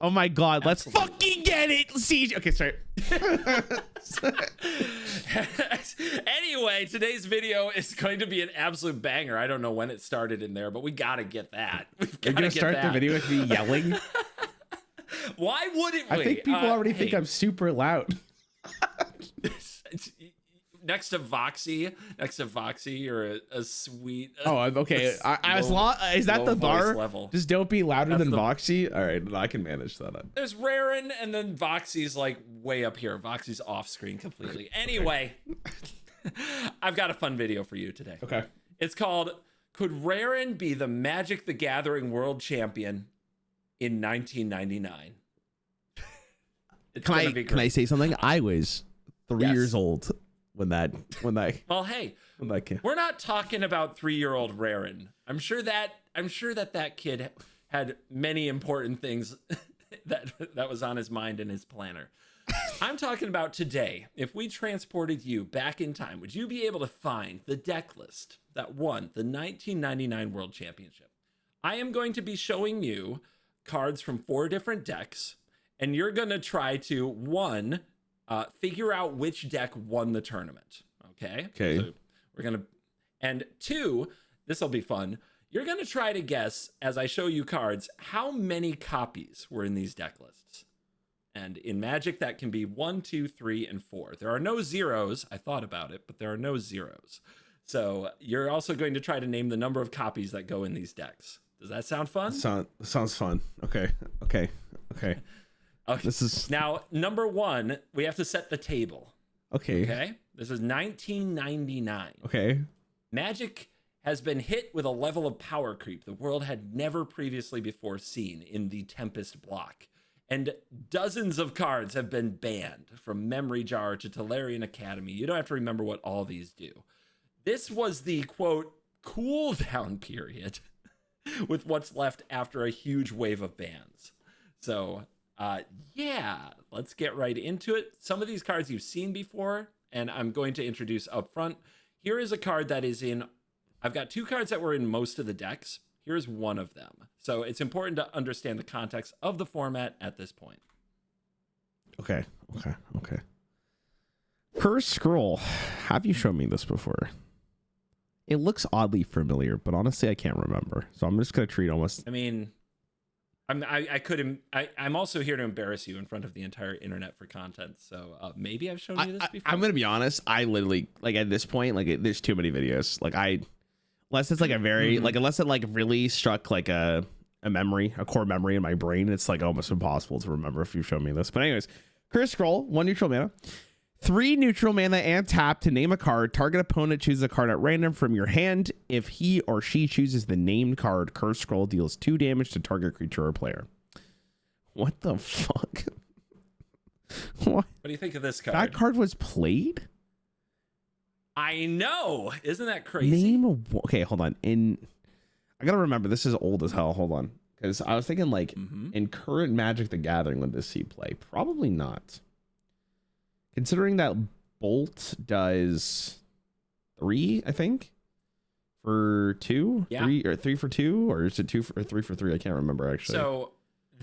Oh my God, let's fucking get it. Siege. Okay, sorry. Anyway, today's video is going to be an absolute banger. I don't know when it started in there, but we got to get that. You're going to start the video with me yelling? Why wouldn't we? I think people already think I'm super loud. Next to Voxy, you're a sweet. Okay. Is that the bar? Level. Just don't be louder than Voxy. All right, I can manage that. There's Rarin, and then Voxy's like way up here. Voxy's off screen completely. Anyway, I've got a fun video for you today. Okay. It's called "Could Rarin Be the Magic the Gathering World Champion in 1999?" Can I say something? I was 3 years old. When that well, hey, we're not talking about 3-year-old Rarin. I'm sure that kid had many important things that was on his mind and his planner. I'm talking about today. If we transported you back in time, would you be able to find the deck list that won the 1999 World Championship? I am going to be showing you cards from 4 different decks, and you're going to try to figure out which deck won the tournament. Okay. So we're going to, and 2, this will be fun. You're going to try to guess, as I show you cards, how many copies were in these deck lists. And in Magic, that can be 1, 2, 3, and 4. There are no zeros. I thought about it, but there are no zeros. So you're also going to try to name the number of copies that go in these decks. Does that sound fun? Sounds fun. Okay. Okay. This is now number 1. We have to set the table. Okay. This is 1999. Okay. Magic has been hit with a level of power creep the world had never previously before seen in the Tempest block. And dozens of cards have been banned, from Memory Jar to Tolarian Academy. You don't have to remember what all these do. This was the, quote, cool down period with what's left after a huge wave of bans. So, yeah, let's get right into it. Some of these cards you've seen before, and I'm going to introduce up front. Here is a card that is in, I've got 2 cards that were in most of the decks. Here's one of them. So it's important to understand the context of the format at this point. Okay. Cursed Scroll. Have you shown me this before? It looks oddly familiar, but honestly, I can't remember. So I'm just going to treat almost... I mean, I'm also here to embarrass you in front of the entire internet for content. So maybe I've shown you this before. I'm going to be honest. I literally, like, at this point, like, there's too many videos. Like, unless it's like a very, like, unless it like really struck like a core memory in my brain, it's like almost impossible to remember if you've shown me this. But anyways, Cursed Scroll, 1 neutral mana. 3 neutral mana and tap to name a card. Target opponent chooses a card at random from your hand. If he or she chooses the named card, Cursed Scroll deals 2 damage to target creature or player. What the fuck? What do you think of this card? That card was played? I know. Isn't that crazy? Okay, hold on. I gotta remember, this is old as hell. Hold on. Because I was thinking, like, in current Magic the Gathering, would this see play? Probably not. Considering that Bolt does 3, I think, for 2, 3 or 3 for 2, or is it 2 or 3 for 3? I can't remember actually. So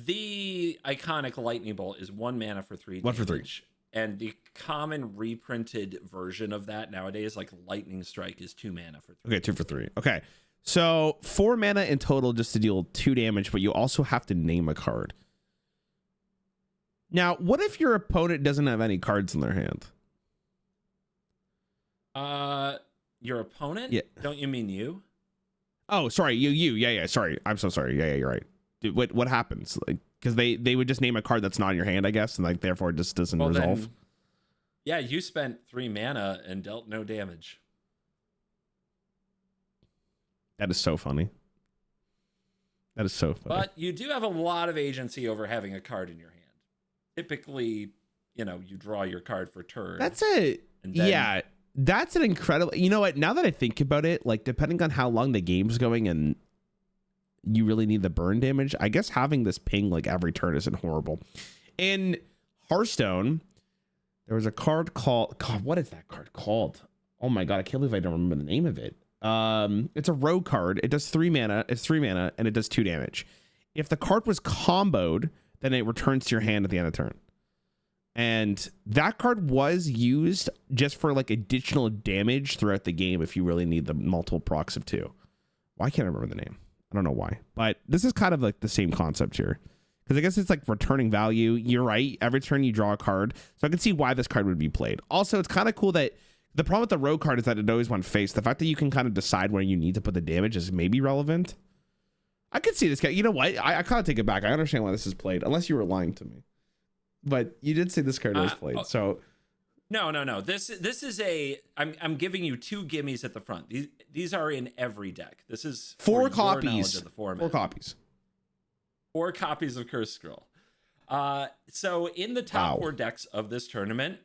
the iconic Lightning Bolt is 1 mana for 3. 1 for 3. And the common reprinted version of that nowadays, like Lightning Strike, is 2 mana for 3. Okay, 2 for 3. Okay, so 4 mana in total just to deal 2 damage, but you also have to name a card. Now, what if your opponent doesn't have any cards in their hand? Your opponent? Yeah. Don't you mean you? Oh, sorry, you. Yeah. Sorry, I'm so sorry. Yeah, you're right. Dude, what happens? Like, because they would just name a card that's not in your hand, I guess, and like therefore it just doesn't resolve. Then, yeah, you spent 3 mana and dealt no damage. That is so funny. That is so funny. But you do have a lot of agency over having a card in your hand. Typically, you draw your card for turn. That's an incredible. You know what? Now that I think about it, like depending on how long the game's going and you really need the burn damage, I guess having this ping like every turn isn't horrible. In Hearthstone, there was a card called, God, what is that card called? Oh my God, I can't believe I don't remember the name of it. It's a rogue card. It does 3 mana. It's 3 mana and it does 2 damage. If the card was comboed, then it returns to your hand at the end of turn. And that card was used just for like additional damage throughout the game if you really need the multiple procs of 2. Why can't I remember the name? I don't know why. But this is kind of like the same concept here. Because I guess it's like returning value. You're right. Every turn you draw a card. So I can see why this card would be played. Also, it's kind of cool that the problem with the rogue card is that it always one face. The fact that you can kind of decide where you need to put the damage is maybe relevant. I could see this guy. You know what? I kind of take it back. I understand why this is played, unless you were lying to me. But you did say this card was played. So no. This is a. I'm giving you 2 gimmies at the front. These are in every deck. This is 4 copies. Of the format. 4 copies. 4 copies of Curse Scroll. So in the top 4 decks of this tournament,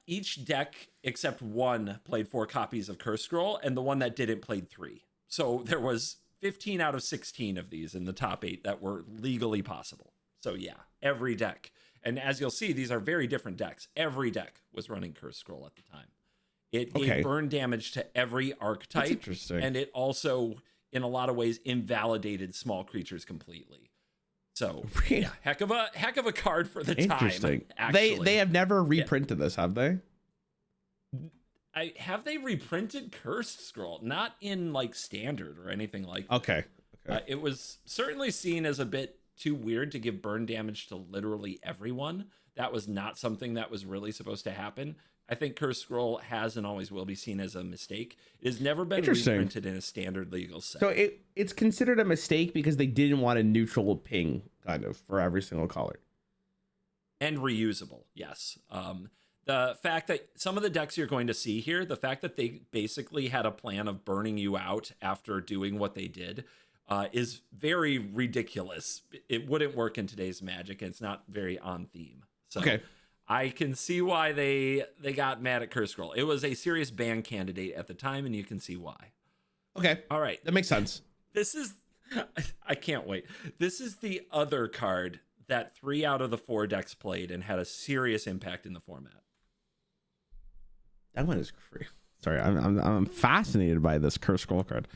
each deck except one played 4 copies of Curse Scroll, and the one that didn't played 3. So there was 15 out of 16 of these in the top 8 that were legally possible. So yeah, every deck. And as you'll see, these are very different decks. Every deck was running Curse Scroll at the time. It gave burn damage to every archetype. That's interesting. And it also, in a lot of ways, invalidated small creatures completely. So yeah, heck of a card for the time. Interesting. They have never reprinted this, have they? Have they reprinted Cursed Scroll? Not in like standard or anything like that. Okay. It was certainly seen as a bit too weird to give burn damage to literally everyone. That was not something that was really supposed to happen. I think Cursed Scroll has and always will be seen as a mistake. It has never been reprinted in a standard legal set. So it's considered a mistake because they didn't want a neutral ping kind of for every single color. And reusable, yes. The fact that some of the decks you're going to see here, the fact that they basically had a plan of burning you out after doing what they did is very ridiculous. It wouldn't work in today's Magic, and it's not very on theme. So I can see why they got mad at Curse Scroll. It was a serious ban candidate at the time, and you can see why. Okay. All right. That makes sense. I can't wait. This is the other card that 3 out of the 4 decks played and had a serious impact in the format. That one is crazy. Sorry, I'm fascinated by this Curse Scroll card.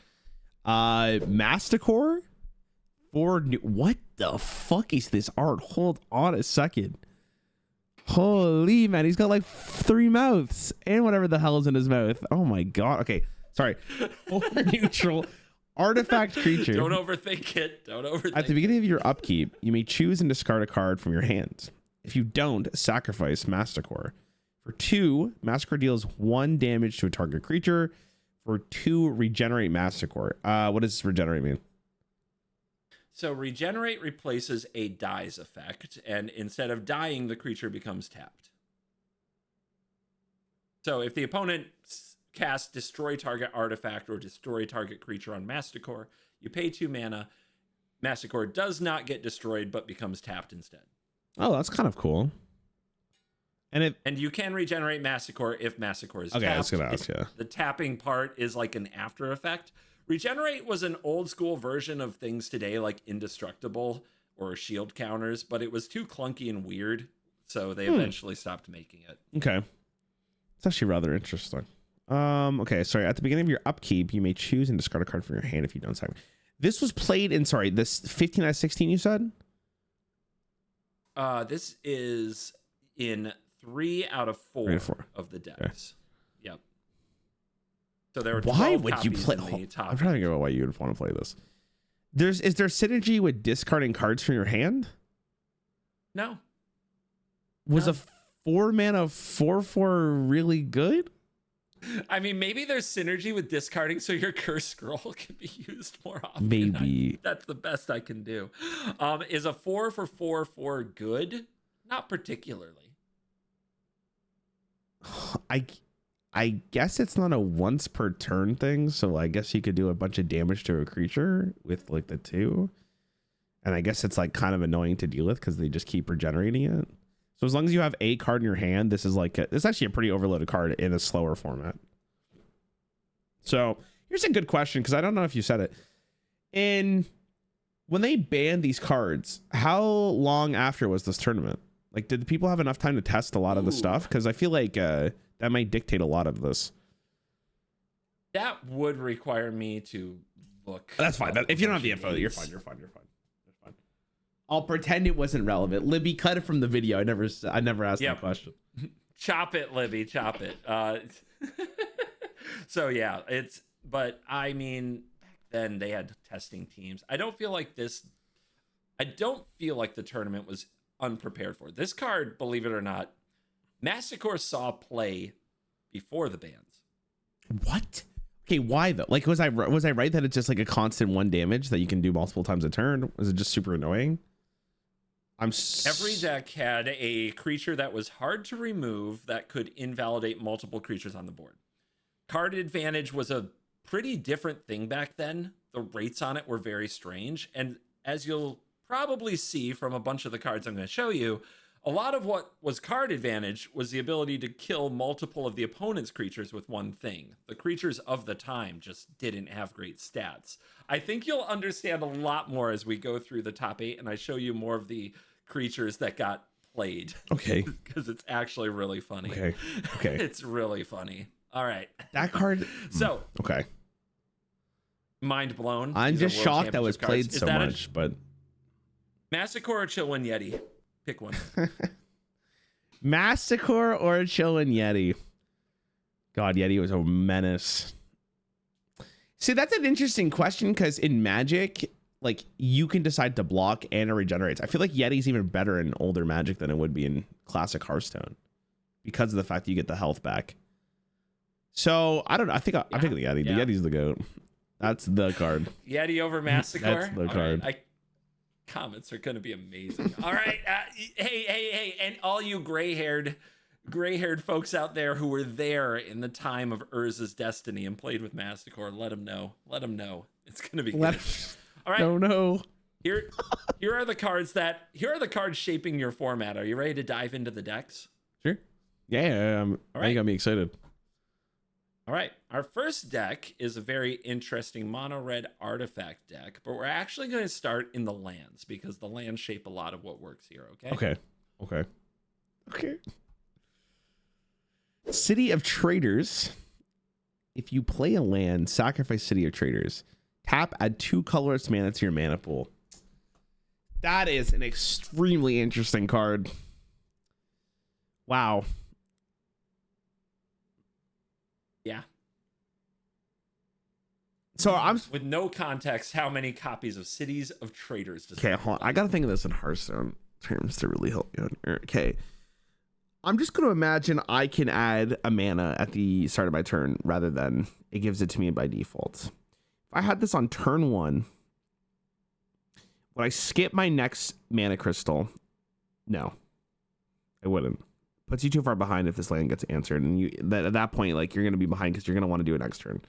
Masticore what the fuck is this art? Hold on a second. Holy man, he's got like 3 mouths and whatever the hell is in his mouth. Oh my god. Okay, sorry. 4 neutral artifact creature. Don't overthink it. At the beginning of your upkeep, you may choose and discard a card from your hand. If you don't, sacrifice Masticore. For 2, Masticore deals 1 damage to a target creature. For 2, regenerate Masticore. What does regenerate mean? So regenerate replaces a dies effect, and instead of dying, the creature becomes tapped. So if the opponent casts destroy target artifact or destroy target creature on Masticore, you pay 2 mana. Masticore does not get destroyed, but becomes tapped instead. Oh, that's kind of cool. And you can regenerate Masticore if Masticore is tapped. Okay, I was gonna ask, yeah. The tapping part is like an after effect. Regenerate was an old school version of things today, like Indestructible or shield counters, but it was too clunky and weird, so they eventually stopped making it. Okay. It's actually rather interesting. Okay, sorry. At the beginning of your upkeep, you may choose and discard a card from your hand if you don't sacrifice. This was played in, this 15 out of 16 you said? This is in 3 out of 4 of the decks. Okay. Yep. So there were 12 why would you play? I'm trying to think about why you would want to play this. Is there synergy with discarding cards from your hand? No. Was a 4 mana 4/4 really good? I mean, maybe there's synergy with discarding so your Curse Scroll can be used more often. Maybe. That's the best I can do. Is a 4 for 4/4 good? Not particularly. I guess it's not a once per turn thing, so I guess you could do a bunch of damage to a creature with like the 2. And I guess it's like kind of annoying to deal with because they just keep regenerating it. So as long as you have a card in your hand, this is like it's actually a pretty overloaded card in a slower format. So here's a good question, because I don't know if you said it. When they banned these cards, how long after was this tournament? Like, did the people have enough time to test a lot of the stuff? Because I feel like that might dictate a lot of this. That would require me to look. That's fine. If you don't have the info, you're fine. I'll pretend it wasn't relevant. Libby, cut it from the video. I never asked that question. Chop it, Libby, chop it. So yeah, but I mean, back then they had testing teams. I don't feel like the tournament was unprepared for this card. Believe it or not, Massacre saw play before the bans. What? Okay, why though? Like, was I right that it's just like a constant 1 damage that you can do multiple times a turn? Was it just super annoying? Every deck had a creature that was hard to remove that could invalidate multiple creatures on the board. Card advantage was a pretty different thing back then. The rates on it were very strange. And as you'll probably see from a bunch of the cards I'm going to show you, a lot of what was card advantage was the ability to kill multiple of the opponent's creatures with one thing. The creatures of the time just didn't have great stats. I think you'll understand a lot more as we go through the top 8 and I show you more of the creatures that got played. Okay. Because it's actually really funny. Okay. It's really funny. All right. That card. So. Okay. Mind blown. I'm just shocked that was played so much, but. Massacre or Chillwind Yeti? Pick one. Massacre or Chillwind Yeti? God, Yeti was a menace. See, that's an interesting question because in Magic, like, you can decide to block and it regenerates. I feel like Yeti's even better in older Magic than it would be in classic Hearthstone because of the fact that you get the health back. So I don't know. I think the Yeti. The Yeti's the GOAT. That's the card. Yeti over Massacre. That's the card. Right, comments are going to be amazing. All right. Hey, and all you gray-haired folks out there who were there in the time of Urza's Destiny and played with Massacre, let them know. It's going to be good. All right. No. Here are the cards shaping your format. Are you ready to dive into the decks? Sure. Yeah. All right. You got me excited. All right. Our first deck is a very interesting mono red artifact deck, but we're actually going to start in the lands because the lands shape a lot of what works here. Okay. City of Traders. If you play a land, sacrifice City of Traders. Tap, add 2 colorless mana to your mana pool. That is an extremely interesting card. Wow. Yeah. So I'm with no context. How many copies of Cities of Traders? Okay, hold on. I gotta think of this in Hearthstone terms to really help you out here. Okay. I'm just going to imagine I can add a mana at the start of my turn rather than it gives it to me by default. If I had this on turn 1, would I skip my next mana crystal? No, I wouldn't. Puts you too far behind if this land gets answered. And at that point, like, you're going to be behind because you're going to want to do it next turn.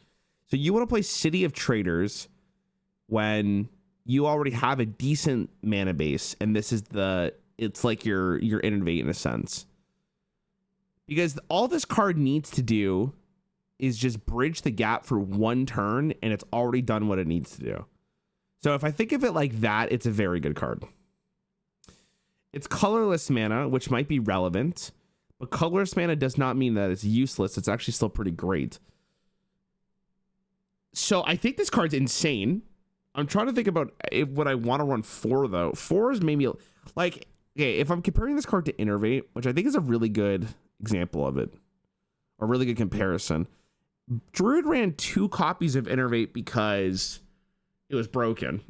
So you want to play City of Traders when you already have a decent mana base. And this is it's like your innovate in a sense. Because all this card needs to do is just bridge the gap for 1 turn, and it's already done what it needs to do. So if I think of it like that, it's a very good card. It's colorless mana, which might be relevant, but colorless mana does not mean that it's useless. It's actually still pretty great. So I think this card's insane. I'm trying to think about what I want to run 4, though. 4 is maybe like, okay, if I'm comparing this card to Innervate, which I think is a really good example of it, a really good comparison. Druid ran 2 copies of Innervate because it was broken.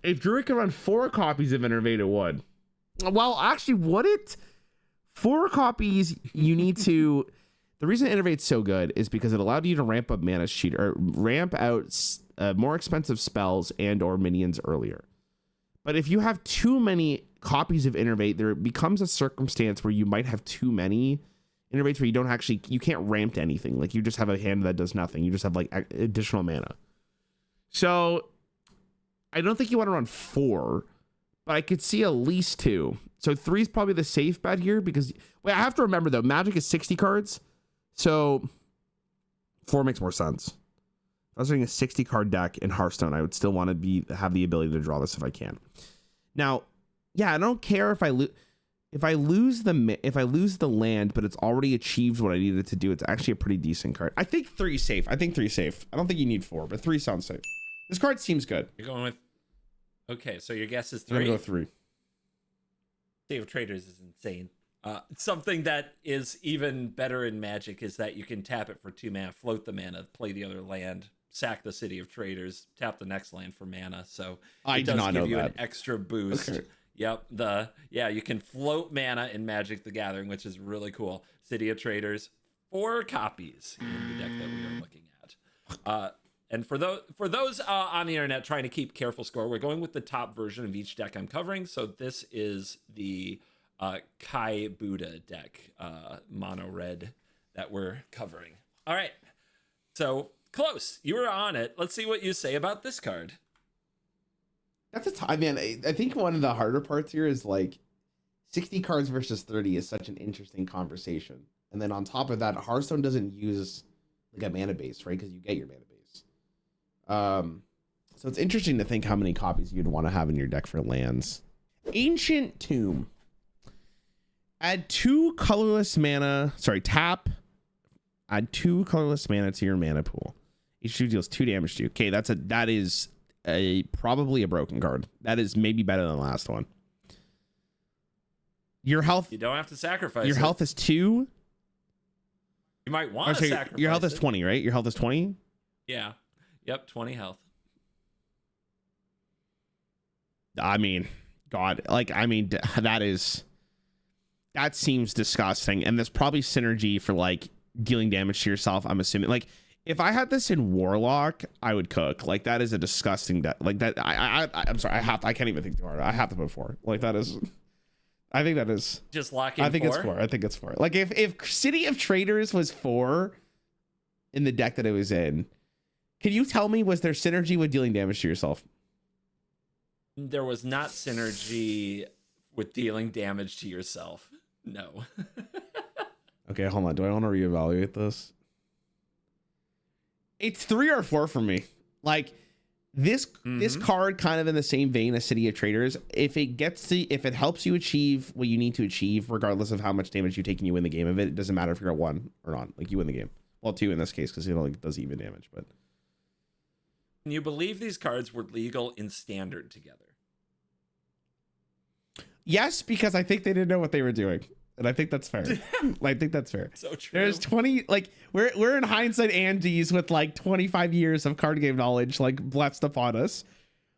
If Druid could run 4 copies of Innervate, it would. Well, actually, would it? 4 copies, you need to... The reason Innervate's so good is because it allowed you to ramp up mana sheet or ramp out more expensive spells and or minions earlier. But if you have too many copies of Innervate, there becomes a circumstance where you might have too many Innervates where you can't ramp to anything. Like, you just have a hand that does nothing. You just have like additional mana. So I don't think you want to run 4, but I could see at least 2. So 3 is probably the safe bet here because, wait, I have to remember though, Magic is 60 cards. So 4 makes more sense. If I was doing a 60 card deck in Hearthstone, I would still want to have the ability to draw this if I can. Now, yeah, I don't care if I lose the land, but it's already achieved what I needed to do. It's actually a pretty decent card. I think 3 is safe. I don't think you need 4, but 3 sounds safe. This card seems good. You're going with... Okay, so your guess is I'm gonna 3. go 3. City of Traders is insane. Something that is even better in Magic is that you can tap it for 2 mana, float the mana, play the other land, sack the City of Traders, tap the next land for mana. So I it did does not give know you that. an extra boost. Okay. Yep. You can float mana in Magic the Gathering, which is really cool. City of Traders, 4 copies in the deck that we are looking at. And for those on the internet trying to keep careful score, we're going with the top version of each deck I'm covering. So this is the Kai Buddha deck, mono red, that we're covering. All right. So close. You were on it. Let's see what you say about this card. That's a time, man. I think one of the harder parts here is like 60 cards versus 30 is such an interesting conversation. And then on top of that, Hearthstone doesn't use like a mana base, right? Because you get your mana base. So it's interesting to think how many copies you'd want to have in your deck for lands. Ancient Tomb. Add 2 colorless mana. Sorry, tap. Add 2 colorless mana to your mana pool. Each two deals 2 damage to you. Okay, that is probably a broken card. That is maybe better than the last one. Your health. You don't have to sacrifice. Your health is 2. You might want to sacrifice. Your health is 20, right? Your health is 20. Yeah. Yep. 20 health. I mean, God, that seems disgusting. And there's probably synergy for like dealing damage to yourself. I'm assuming, like, if I had this in Warlock, I would cook. Like, that is a disgusting deck. Like that. I'm sorry. I can't even think too hard. I have to put 4. Like, that is. I think that is just locking. I think 4? it's 4. I think it's 4. Like, if City of Traders was 4 in the deck that it was in, can you tell me, was there synergy with dealing damage to yourself? There was not synergy with dealing damage to yourself. No. Okay, hold on. Do I want to reevaluate this? It's 3 or 4 for me. Like, this card, kind of in the same vein as City of Traders, if it helps you achieve what you need to achieve, regardless of how much damage you take and you win the game of it, it doesn't matter if you're at 1 or not. Like, you win the game. Well, 2 in this case, because it only does even damage. But can you believe these cards were legal in Standard together? Yes, because I think they didn't know what they were doing. And I think that's fair. I think that's fair. So true. There's 20, like, we're in hindsight Andes with like 25 years of card game knowledge, like, blessed upon us.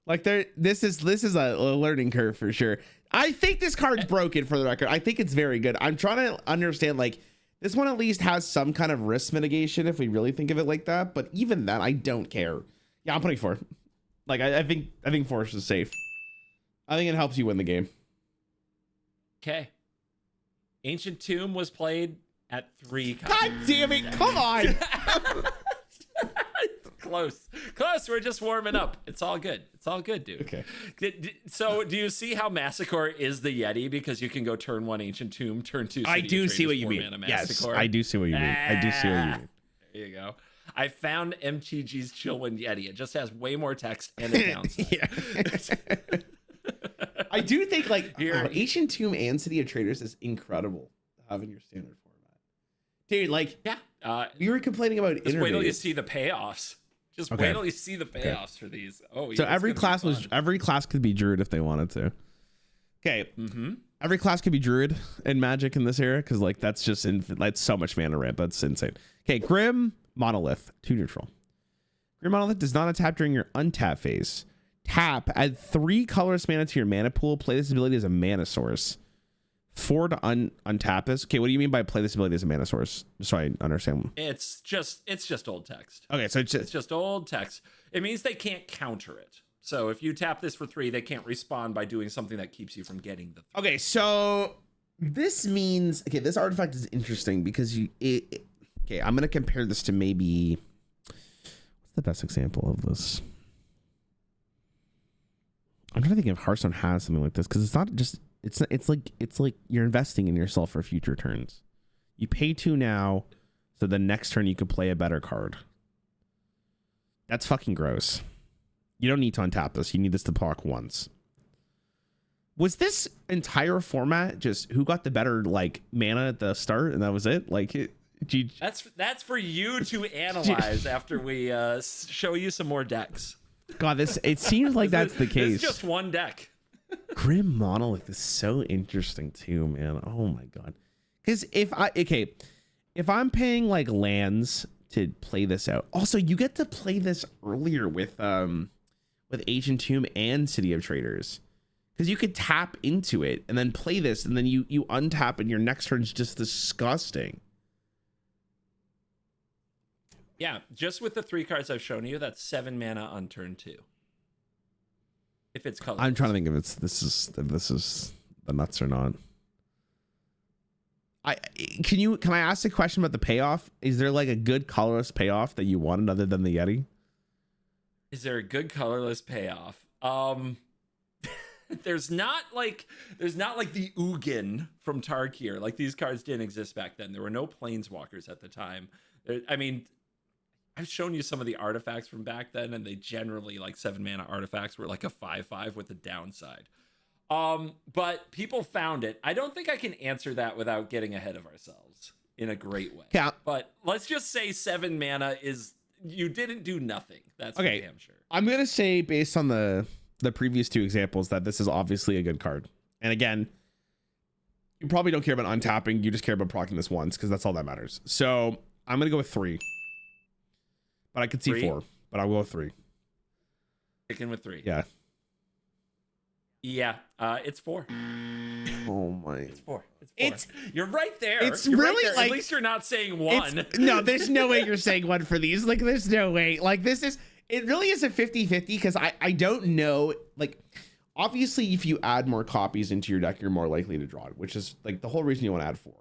Like, this is a learning curve for sure. I think this card's broken, for the record. I think it's very good. I'm trying to understand, like, this one at least has some kind of risk mitigation if we really think of it like that. But even then, I don't care. Yeah, I'm putting 4. Like, I think 4 is safe. I think it helps you win the game. Okay. Ancient Tomb was played at 3 copies. God damn it! Come on. Close. We're just warming up. It's all good. It's all good, dude. Okay. So, do you see how Massacre is the Yeti? Because you can go turn 1 Ancient Tomb, turn 2. I do see what you mean. Yes, I do see what you mean. I do see what you mean. There you go. I found MTG's Chillwind Yeti. It just has way more text and a downside. I do think, like, Ancient Tomb and City of Traders is incredible having your standard format. Dude, like, you were complaining about just wait till you see the payoffs. Just wait till you see the payoffs for these. Oh, yeah. So every class could be Druid if they wanted to. Okay. Every class could be Druid in Magic in this era, because, like, that's just that's so much mana ramp. That's insane. Okay, Grim Monolith, 2 neutral. Grim Monolith does not untap during your untap phase. Tap, add 3 colorless mana to your mana pool. Play this ability as a mana source. 4 to untap this. Okay, what do you mean by play this ability as a mana source? Just so I understand. It's just old text. Okay, so it's just old text. It means they can't counter it. So if you tap this for 3, they can't respond by doing something that keeps you from getting the 3. Okay, so this means, okay, this artifact is interesting because okay, I'm gonna compare this to maybe, what's the best example of this? I'm trying to think if Hearthstone has something like this, because it's not just it's like you're investing in yourself for future turns. You pay 2 now, so the next turn you could play a better card. That's fucking gross. You don't need to untap this. You need this to block once. Was this entire format just who got the better, like, mana at the start, and that was it? Like, that's for you to analyze after we show you some more decks. God, it seems like that's the case. It's just one deck. Grim Monolith is so interesting too, man. Oh my God. Because if I'm paying like lands to play this out, also you get to play this earlier with Ancient Tomb and City of Traders, because you could tap into it and then play this, and then you untap and your next turn's just disgusting. Yeah, just with the 3 cards I've shown you, that's 7 mana on turn 2. If it's colorless. I'm trying to think if this is the nuts or not. Can I ask a question about the payoff? Is there like a good colorless payoff that you wanted other than the Yeti? Is there a good colorless payoff? There's not like the Ugin from Tarkir. Like, these cards didn't exist back then. There were no planeswalkers at the time. I mean, I've shown you some of the artifacts from back then, and they generally, like 7 mana artifacts, were like a 5/5 with a downside. But people found it. I don't think I can answer that without getting ahead of ourselves in a great way. Yeah. But let's just say 7 mana is, you didn't do nothing. That's okay. For damn sure. I'm gonna say, based on the previous 2 examples, that this is obviously a good card. And again, you probably don't care about untapping. You just care about proccing this once, because that's all that matters. So I'm gonna go with 3. But I could see 4. But I'll go with 3. Sticking with 3. Yeah. Yeah. It's 4. Oh my. It's 4. You're right there. It's you're really right there. like, at least you're not saying 1. No, there's no way you're saying 1 for these. Like, there's no way. Like, it really is a 50-50, because I don't know. Like, obviously, if you add more copies into your deck, you're more likely to draw it, which is like the whole reason you want to add 4.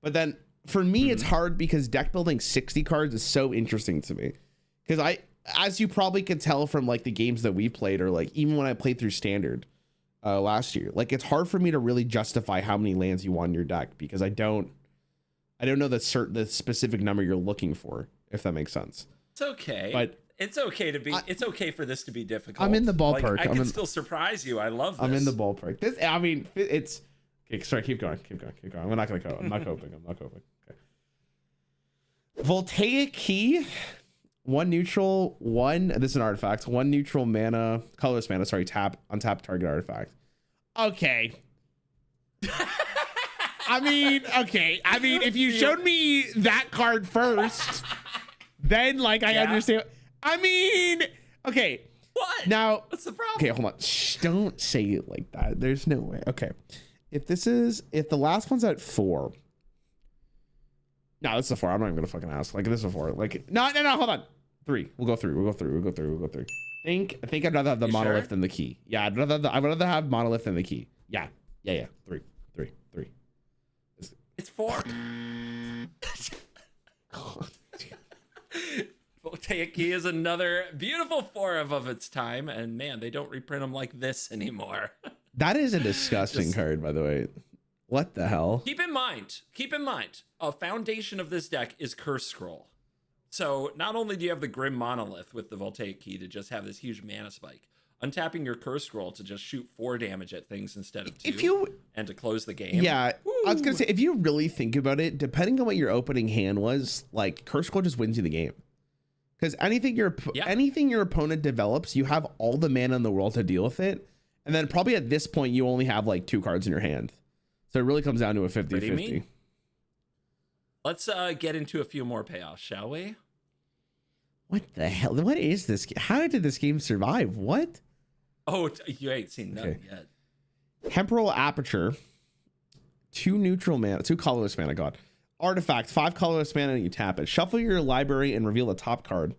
But then for me, it's hard, because deck building 60 cards is so interesting to me. Because as you probably could tell from like the games that we've played, or like even when I played through Standard last year, like, it's hard for me to really justify how many lands you want in your deck, because I don't know the specific number you're looking for, if that makes sense. It's okay. But it's okay to be. It's okay for this to be difficult. I'm in the ballpark. Like, I can still surprise you. I love this. I'm in the ballpark. It's okay. Sorry, keep going. We're not gonna go. I'm not coping. Okay. Voltaic Key. 1 neutral, 1. This is an artifact. 1 neutral mana, colorless mana. Sorry, untap target artifact. Okay. I mean, if you showed me that card first, then like I understand. I mean, okay. What? Now, what's the problem? Okay, hold on. Shh, don't say it like that. There's no way. Okay. If the last one's at 4. No, this is a 4. I'm not even gonna fucking ask. Like, this is a 4. Like, no, hold on. 3. We'll go 3. I think I'd rather have the monolith than the key. Yeah, I'd rather have monolith than the key. Yeah. 3. It's 4. Voltaic Key is another beautiful 4 of its time, and man, they don't reprint them like this anymore. That is a disgusting card, by the way. What the hell? Keep in mind, a foundation of this deck is Curse Scroll. So not only do you have the Grim Monolith with the Voltaic Key to just have this huge mana spike, untapping your Curse Scroll to just shoot 4 damage at things instead of 2, and to close the game. Yeah, woo. I was gonna say, if you really think about it, depending on what your opening hand was, like, Curse Scroll just wins you the game. Because anything your opponent develops, you have all the mana in the world to deal with it. And then probably at this point, you only have like 2 cards in your hand. So it really comes down to a 50-50. Let's get into a few more payoffs, shall we? What the hell? What is this? How did this game survive? What? Oh, you ain't seen none yet. Temporal Aperture. 2 neutral mana. 2 colorless mana. God. Artifact. 5 colorless mana and you tap it. Shuffle your library and reveal the top card.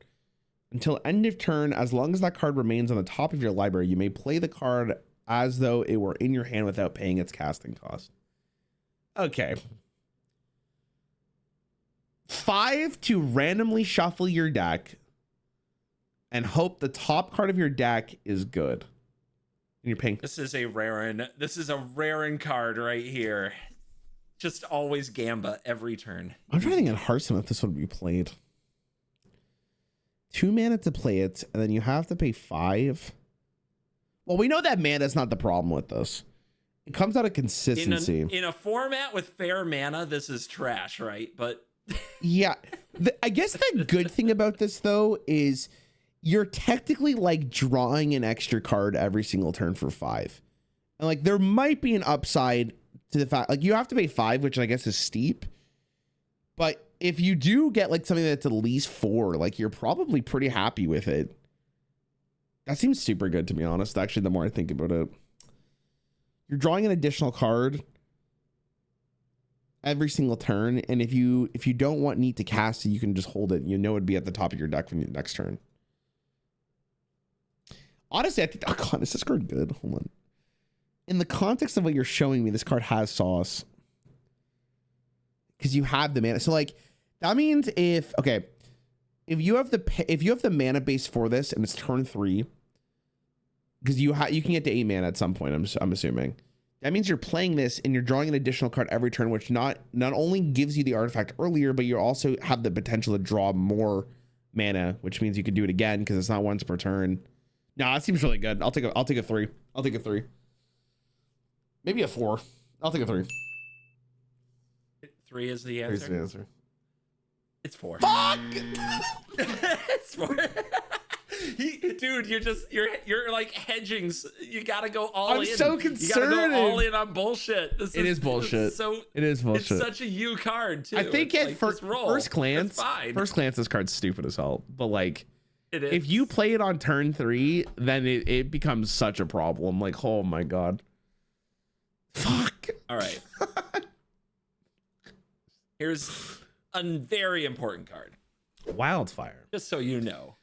Until end of turn, as long as that card remains on the top of your library, you may play the card as though it were in your hand without paying its casting cost. Okay. 5 to randomly shuffle your deck and hope the top card of your deck is good. And you're paying. This is a Rarin card right here. Just always Gamba every turn. I'm trying to think in Hearthstone if this would be played. 2 mana to play it, and then you have to pay 5. Well, we know that mana is not the problem with this. It comes out of consistency. In a format with fair mana, this is trash, right? But yeah, I guess the good thing about this though is you're technically like drawing an extra card every single turn for 5. And like there might be an upside to the fact like you have to pay 5, which I guess is steep. But if you do get like something that's at least 4, like you're probably pretty happy with it. That seems super good, to be honest. Actually, the more I think about it, you're drawing an additional card every single turn, and if you don't want Neat to cast it, you can just hold it. You know it'd be at the top of your deck when you next turn. Honestly, I think, oh god, is this card good? Hold on. In the context of what you're showing me, this card has sauce because you have the mana. So like that means if you have the mana base for this and it's turn 3, because you can get to 8 mana at some point. I'm assuming that means you're playing this and you're drawing an additional card every turn, which not only gives you the artifact earlier, but you also have the potential to draw more mana, which means you could do it again because it's not once per turn. No, that seems really good. I'll take a 3. I'll take a 3. Maybe a 4. I'll take a 3. 3 is the answer. 3 is the answer. It's 4. Fuck! It's 4. Dude, you're like hedging. You gotta go all in. I'm so conservative. You gotta go all in on bullshit. It is bullshit. It is bullshit. It's such a U card too. I think at like first glance, this card's stupid as hell. But like, it is. if you play it on turn 3, then it becomes such a problem. Like, oh my god. Fuck. All right. Here's a very important card. Wildfire. Just so you know.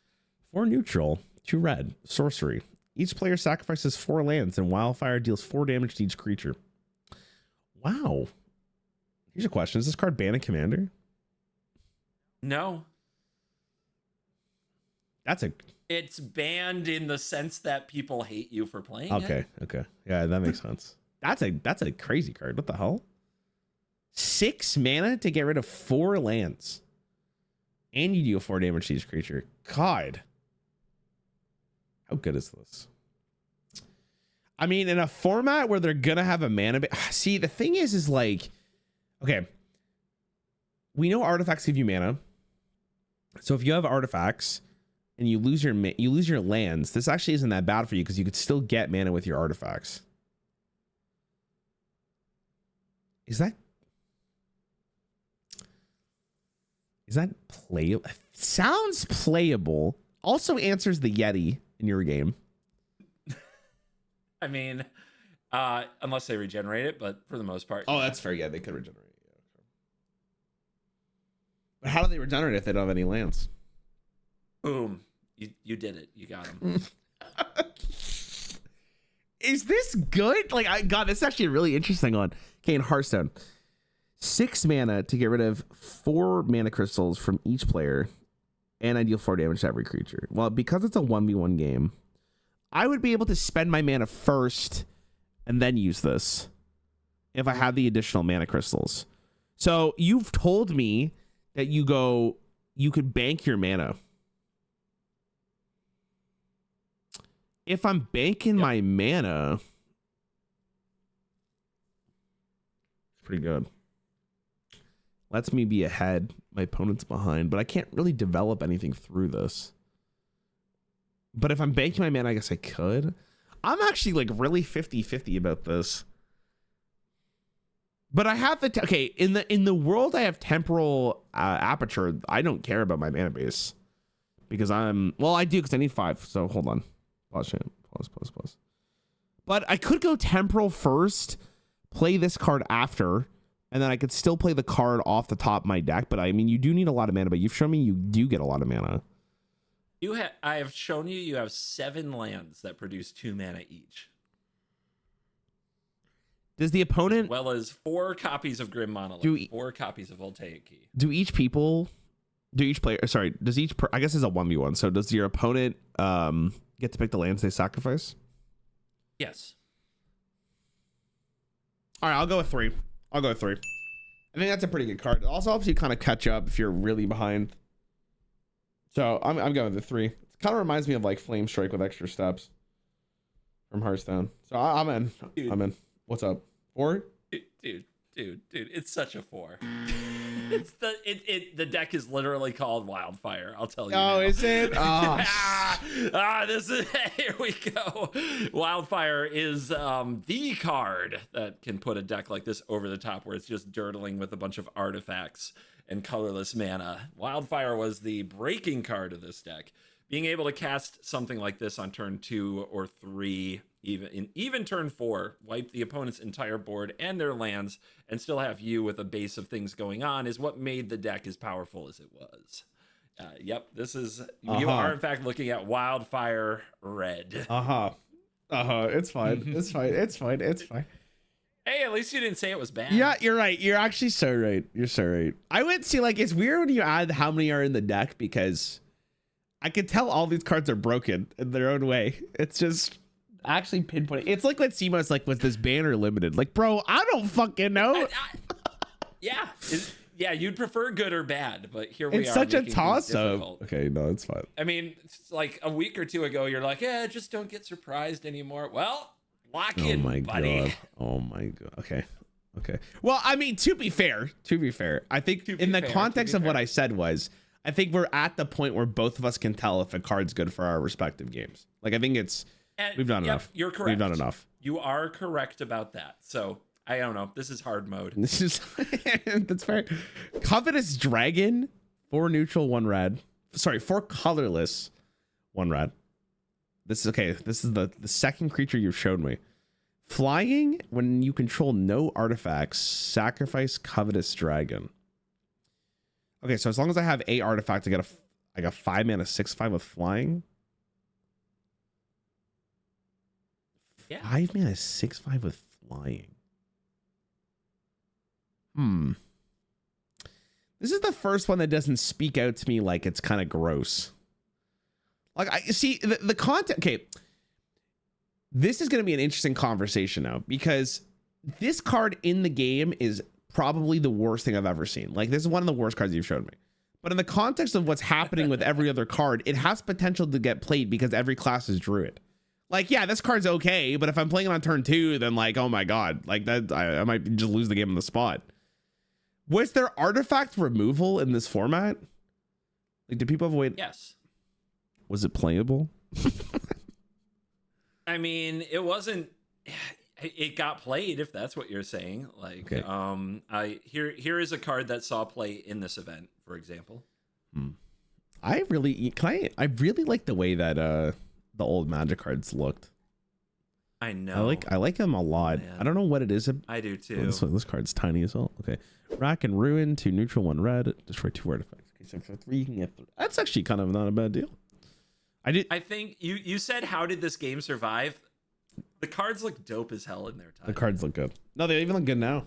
4 neutral, 2 red, sorcery. Each player sacrifices 4 lands, and Wildfire deals 4 damage to each creature. Wow. Here's a question: is this card banned in Commander? No. It's banned in the sense that people hate you for playing it. Okay. Yeah, that makes sense. That's a crazy card. What the hell? 6 mana to get rid of 4 lands. And you deal 4 damage to each creature. God. How good is this? I mean, in a format where they're gonna have a mana see, the thing is like, okay, we know artifacts give you mana. So if you have artifacts and you lose your lands, this actually isn't that bad for you because you could still get mana with your artifacts. Is that playable? Sounds playable. Also answers the Yeti in your game. I mean, unless they regenerate it, but for the most part. Oh, that's fair. Yeah, they could regenerate it. Yeah. But how do they regenerate if they don't have any lands? Boom. You did it. You got them. Is this good? Like, God, this is actually a really interesting one. Okay, in Hearthstone. 6 mana to get rid of 4 mana crystals from each player, and I deal 4 damage to every creature. Well, because it's a 1v1 game, I would be able to spend my mana first and then use this if I had the additional mana crystals. So you've told me that you could bank your mana. If I'm banking my mana, it's pretty good. Lets me be ahead. My opponent's behind, but I can't really develop anything through this. But if I'm banking my mana, I guess I could. I'm actually like really 50-50 about this. But I have the okay in the world I have temporal aperture. I don't care about my mana base because I do because I need 5. So hold on, pause. But I could go temporal first, play this card after. And then I could still play the card off the top of my deck. But I mean, you do need a lot of mana, but you've shown me you do get a lot of mana. I have shown you have 7 lands that produce 2 mana each. Does the opponent... As well as 4 copies of Grim Monolith, 4 copies of Voltaic Key. Does each player... Sorry, I guess it's a 1v1. So does your opponent get to pick the lands they sacrifice? Yes. All right, I'll go with 3. I think that's a pretty good card. It also helps you kind of catch up if you're really behind. So I'm going with the 3. It kind of reminds me of like Flame Strike with extra steps from Hearthstone. So I'm in. Dude. I'm in. What's up? 4? Dude, it's such a 4. It's the deck is literally called Wildfire. I'll tell you. Oh, is it? Oh. This is here we go. Wildfire is the card that can put a deck like this over the top, where it's just dirtling with a bunch of artifacts and colorless mana. Wildfire was the breaking card of this deck. Being able to cast something like this on turn 2 or 3, even turn 4, wipe the opponent's entire board and their lands, and still have you with a base of things going on, is what made the deck as powerful as it was. Yep, this is you are in fact looking at Wildfire Red. It's fine. It's fine. It's fine. It's fine. Hey, at least you didn't say it was bad. Yeah, you're right. You're actually so right. You're so right. I would see, like, it's weird when you add how many are in the deck, because I could tell all these cards are broken in their own way. It's just actually pinpointing. It's like what Seamo's like, was this banner limited? Like, bro, I don't fucking know. Yeah, you'd prefer good or bad, but here we are. It's such a toss-up. Okay, no, it's fine. I mean, it's like a week or two ago, you're like, just don't get surprised anymore. Well, lock in, buddy. God. Oh my god. Okay. Well, I mean, to be fair, I think in the context of what I said was, I think we're at the point where both of us can tell if a card's good for our respective games. Like, I think we've done enough. You're correct. We've done enough. You are correct about that. So I don't know. This is hard mode. That's fair. Covetous Dragon, 4 neutral, 1 red. Sorry, 4 colorless, 1 red. This is okay. This is the second creature you've showed me. Flying, when you control no artifacts, sacrifice Covetous Dragon. Okay, so as long as I have a artifact, I got 5 mana 6/5 with flying. Yeah. 5 mana 6/5 with flying. This is the first one that doesn't speak out to me like it's kind of gross. Like, I see the content. Okay, this is going to be an interesting conversation now, because this card in the game is probably the worst thing I've ever seen. Like, this is one of the worst cards you've showed me. But in the context of what's happening with every other card, it has potential to get played because every class is Druid. Like, yeah, this card's okay, but if I'm playing it on turn 2, then like, oh my god, like that, I might just lose the game on the spot. Was there artifact removal in this format? Like, did people avoid? Yes. Was it playable? I mean, it wasn't. It got played, if that's what you're saying. Like, okay. Here is a card that saw play in this event, for example. I really like the way that the old Magic cards looked. I know. I like them a lot. Man. I don't know what it is. I do too. This card's tiny as well. Okay. Rack and Ruin, 2 neutral, 1 red. Destroy 2 artifacts. Okay, so for 3 you can get 3. That's actually kind of not a bad deal. I think you said, how did this game survive? The cards look dope as hell in their time. The cards look good. No, they even look good now.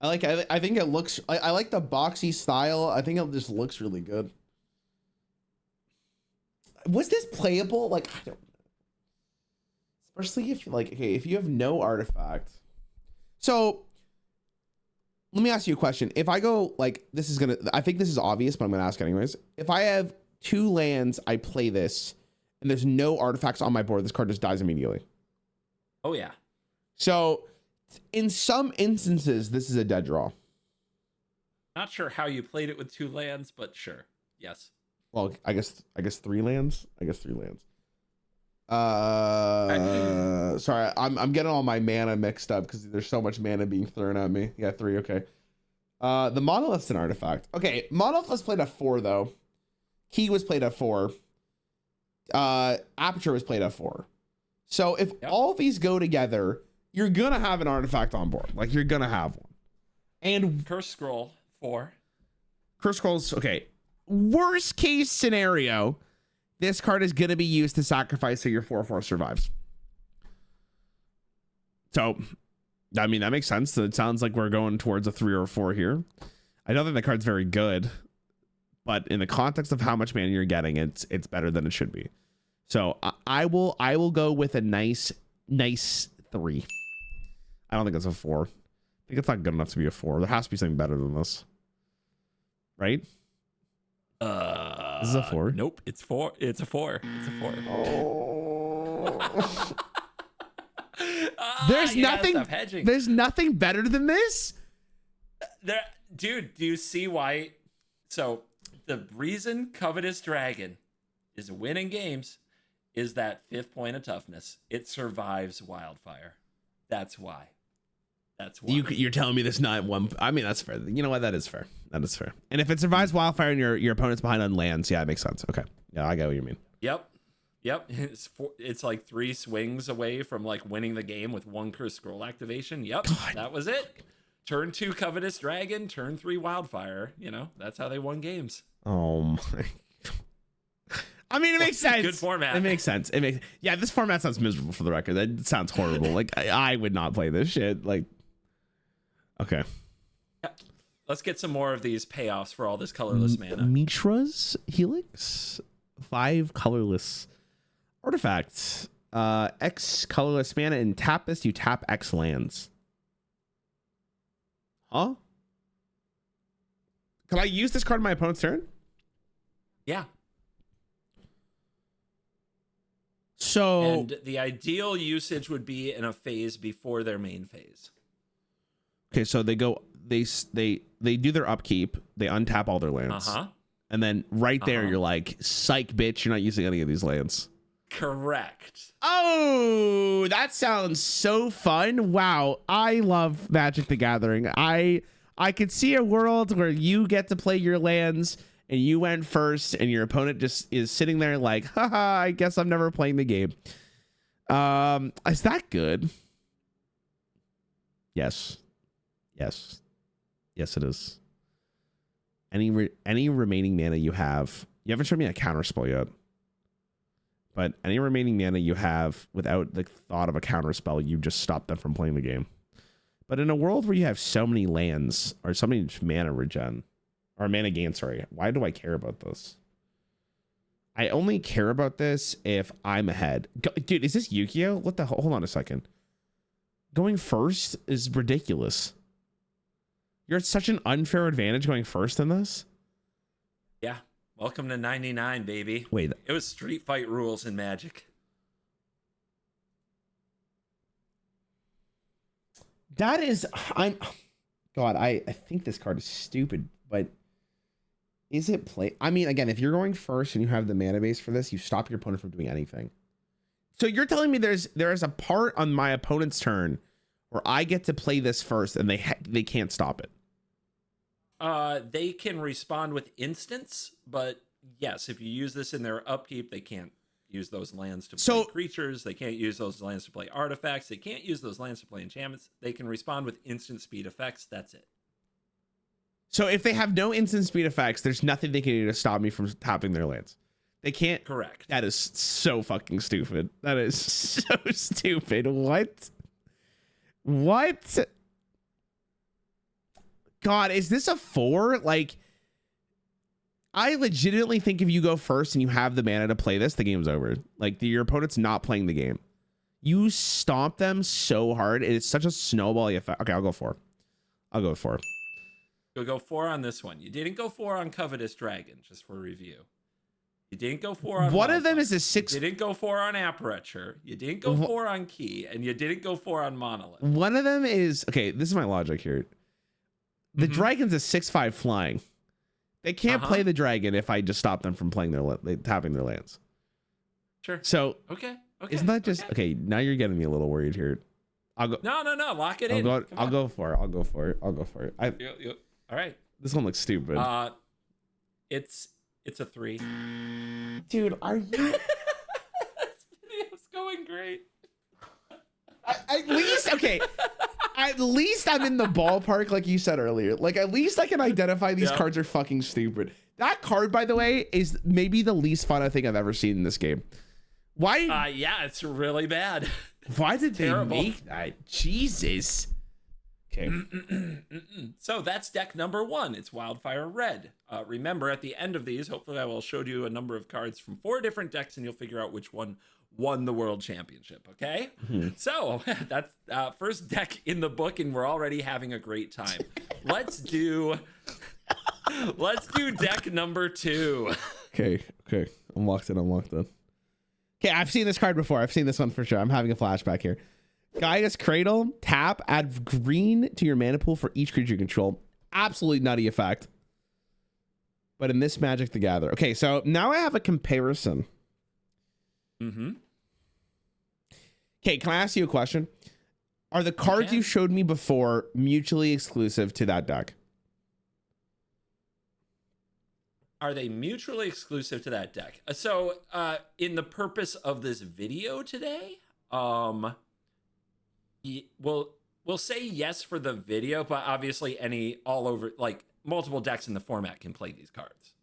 I think it looks. I like the boxy style. I think it just looks really good. Was this playable? Like, I don't know. Especially if if you have no artifact. So let me ask you a question. If I go like, this is gonna, I think this is obvious, but I'm gonna ask anyways. If I have 2 lands, I play this, and there's no artifacts on my board, this card just dies immediately. Oh yeah. So in some instances, this is a dead draw. Not sure how you played it with 2 lands, but sure. Yes. Well, I guess 3 lands. Sorry, I'm getting all my mana mixed up because there's so much mana being thrown at me. Yeah, 3. Okay. The Monolith's an artifact. Okay, Monolith was played at 4 though. Key was played at 4. Aperture was played at 4. So if all these go together, you're gonna have an artifact on board. Like, you're gonna have one. And Curse Scroll 4. Curse Scrolls. Okay. Worst case scenario, this card is gonna be used to sacrifice so your 4/4 survives. So, I mean, that makes sense. It sounds like we're going towards a 3 or 4 here. I don't think the card's very good, but in the context of how much mana you're getting, it's better than it should be. So I will go with a nice 3. I don't think that's a 4. I think it's not good enough to be a 4. There has to be something better than this, right? This is a 4. Nope, it's 4. It's a 4. It's a 4. Oh. There's nothing better than this. dude, do you see why? So the reason Covetous Dragon is winning games is that 5th point of toughness. It survives Wildfire. That's why. That's why. You're telling me there's not one. I mean, that's fair. You know what? That is fair. That is fair. And if it survives Wildfire and your opponent's behind on lands, yeah, it makes sense. Okay. Yeah, I get what you mean. Yep. It's like 3 swings away from like winning the game with 1 Curse Scroll activation. Yep. God. That was it. Turn 2 Covetous Dragon, turn 3 Wildfire. You know, that's how they won games. Oh my. I mean, it makes sense. Good format. It makes sense. Yeah, this format sounds miserable for the record. That sounds horrible. Like I would not play this shit. Like, okay. Yeah. Let's get some more of these payoffs for all this colorless mana. Mishra's Helix, 5 colorless artifacts. X colorless mana, and tap this, you tap X lands. Huh? Can I use this card in my opponent's turn? Yeah. So, and the ideal usage would be in a phase before their main phase. Okay, so they do their upkeep, they untap all their lands. And then right there you're like, psych bitch, you're not using any of these lands. Correct. Oh, that sounds so fun. Wow, I love Magic the Gathering. I could see a world where you get to play your lands and you went first and your opponent just is sitting there like, haha, I guess I'm never playing the game. Is that good? Yes, it is. Any remaining mana you haven't shown me a counter spell yet, but any remaining mana you have without the thought of a counter spell, you just stop them from playing the game. But in a world where you have so many lands or so many mana regen or mana gain, sorry, why do I care about this? I only care about this if I'm ahead. Dude, is this Yu-Gi-Oh? What the hell? Hold on a second. Going first is ridiculous. You're at such an unfair advantage going first in this. Yeah. Welcome to 99, baby. Wait. It was Street Fight rules in Magic. That is... God, I think this card is stupid, but... Is it play? I mean, again, if you're going first and you have the mana base for this, you stop your opponent from doing anything. So you're telling me there is a part on my opponent's turn where I get to play this first and they can't stop it. They can respond with instants, but yes, if you use this in their upkeep, they can't use those lands to play creatures. They can't use those lands to play artifacts. They can't use those lands to play enchantments. They can respond with instant speed effects. That's it. So if they have no instant speed effects, there's nothing they can do to stop me from tapping their lands. They can't. Correct. That is so fucking stupid. That is so stupid. What? God, is this a 4? Like, I legitimately think if you go first and you have the mana to play this, the game's over. Like, your opponent's not playing the game. You stomp them so hard. It's such a snowball effect. Okay, I'll go 4. I'll go 4. You'll go 4 on this one. You didn't go 4 on Covetous Dragon, just for review. You didn't go 4 on one of them is a 6. You didn't go 4 on Aperture. You didn't go 4 on Key, and you didn't go 4 on Monolith. One of them is, okay, this is my logic here. The dragon's a 6/5 flying. They can't play the dragon if I just stop them from playing tapping their lands. Sure. So okay. Isn't that just okay? Now you're getting me a little worried here. I'll go. No. Lock it in. I'll go for it. All right. This one looks stupid. It's a 3. Dude, are you? This video's going great. At least, okay. At least I'm in the ballpark, like you said earlier. Like, at least I can identify these cards are fucking stupid. That card, by the way, is maybe the least fun I think I've ever seen in this game. Why? Yeah, it's really bad. Why did they make that? Jesus. Okay. So that's deck number 1. It's Wildfire Red. Remember, at the end of these, hopefully I will show you a number of cards from 4 different decks, and you'll figure out which one won the world championship. Okay. So that's first deck in the book, and we're already having a great time. Let's do deck number 2. Okay. I'm locked in. Okay, I've seen this card before. I've seen this one for sure. I'm having a flashback here. Gaia's Cradle, tap, add green to your mana pool for each creature you control. absolutely nutty effect. But in this Magic the Gathering. Okay, so now I have a comparison. Mm-hmm. Okay, can I ask you a question? Are the cards you showed me before mutually exclusive to that deck? Are they mutually exclusive to that deck? So, in the purpose of this video today, we'll say yes for the video, but obviously multiple decks in the format can play these cards.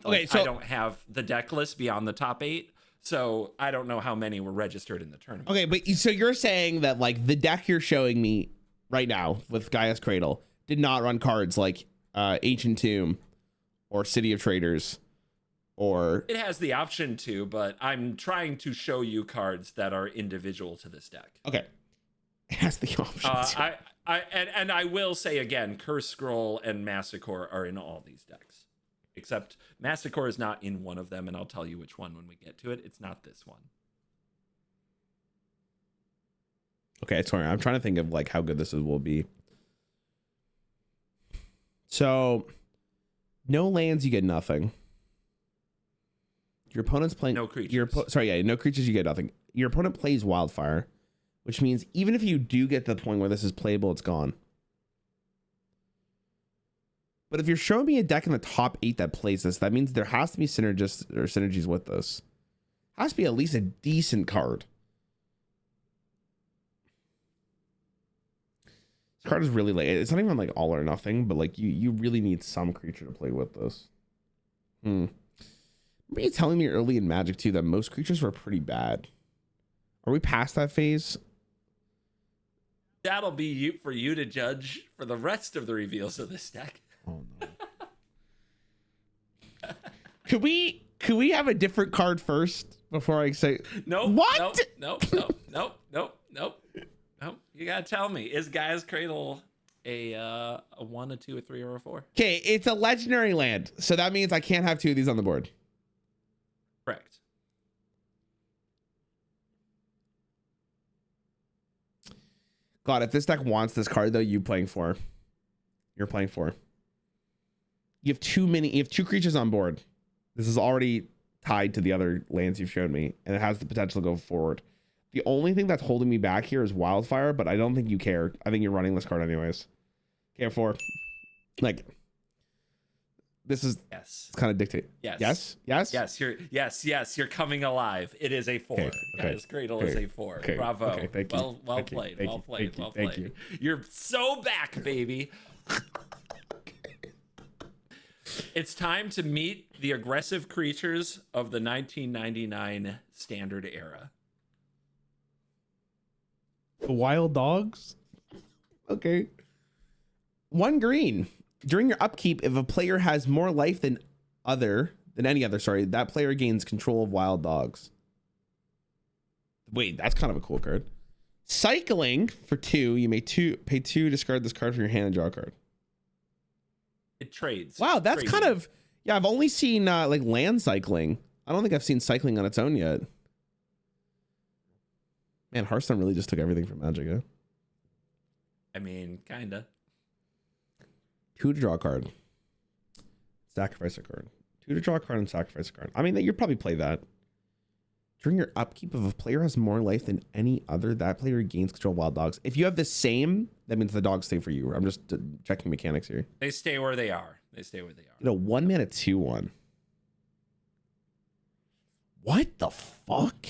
Okay, so I don't have the deck list beyond the top 8, so I don't know how many were registered in the tournament. Okay, but so you're saying that like the deck you're showing me right now with Gaia's Cradle did not run cards like Ancient Tomb or City of Traders, or it has the option to, but I'm trying to show you cards that are individual to this deck. Okay, it has the option. And I will say again, Curse Scroll and Massacre are in all these decks, except Massacre is not in one of them, and I'll tell you which one when we get to it. It's not this one. Okay, sorry, I'm trying to think of like how good this will be. So. No lands, you get nothing. Your opponent's playing no creatures. No creatures, you get nothing. Your opponent plays Wildfire, which means even if you do get to the point where this is playable, it's gone. But if you're showing me a deck in the top 8 that plays this, that means there has to be synergies with this. Has to be at least a decent card. This card is really late. It's not even like all or nothing, but like you really need some creature to play with this. Remember you telling me early in Magic too that most creatures were pretty bad. Are we past that phase? That'll be for you to judge for the rest of the reveals of this deck. Oh no. Could we have a different card first before I say no? What? No. Oh, you gotta tell me, is Gaia's Cradle a 1, a 2, a 3, or a 4? Okay, it's a legendary land, so that means I can't have 2 of these on the board. Correct. God, if this deck wants this card though, you're playing 4. You have you have 2 creatures on board. This is already tied to the other lands you've shown me, and it has the potential to go forward. The only thing that's holding me back here is Wildfire, but I don't think you care. I think you're running this card anyways. Care for, like, this is yes. kind of dictate. Yes. You're coming alive. It is a 4. Okay. Gaia's Cradle is a 4. Okay. Bravo. Okay. Thank you. Well played. Well played. Thank you. You're so back, baby. It's time to meet the aggressive creatures of the 1999 Standard era. The Wild Dogs? Okay. 1 green. During your upkeep, if a player has more life than any other, that player gains control of Wild Dogs. Wait, that's kind of a cool card. Cycling for 2, you may pay 2, discard this card from your hand and draw a card. It trades. Wow, that's kind of, yeah, I've only seen like land cycling. I don't think I've seen cycling on its own yet. Man, Hearthstone really just took everything from Magic, huh? I mean, kinda. 2 to draw a card. Sacrifice a card. 2 to draw a card and sacrifice a card. I mean, you'd probably play that. During your upkeep, if a player has more life than any other, that player gains control of Wild Dogs. If you have the same, that means the dogs stay for you. I'm just checking mechanics here. They stay where they are. You know, 1 mana 2/1. What the fuck?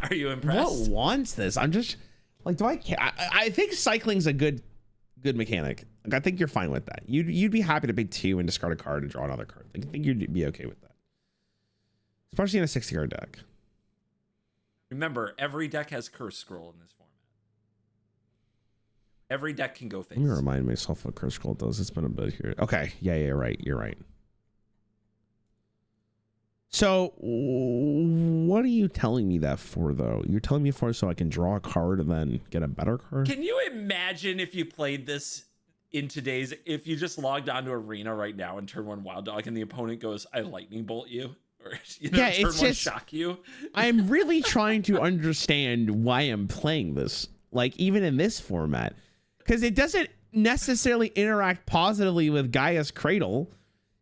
Are you impressed? What wants this? I'm just like, do I care? I think cycling's a good mechanic. Like, I think you're fine with that. You'd be happy to pay 2 and discard a card and draw another card. Like, I think you'd be okay with that, especially in a 60-card deck. Remember, every deck has Curse Scroll in this format. Every deck can go face. Let me remind myself what Curse Scroll does. It's been a bit here. Okay, yeah, right. You're right. So, what are you telling me that for, though? You're telling me for so I can draw a card and then get a better card? Can you imagine if you played this in today's, if you just logged onto Arena right now and turn 1 Wild Dog and the opponent goes, I lightning bolt you? Or, turn it's 1 just, shock you? I'm really trying to understand why I'm playing this. like even in this format, because it doesn't necessarily interact positively with Gaia's Cradle.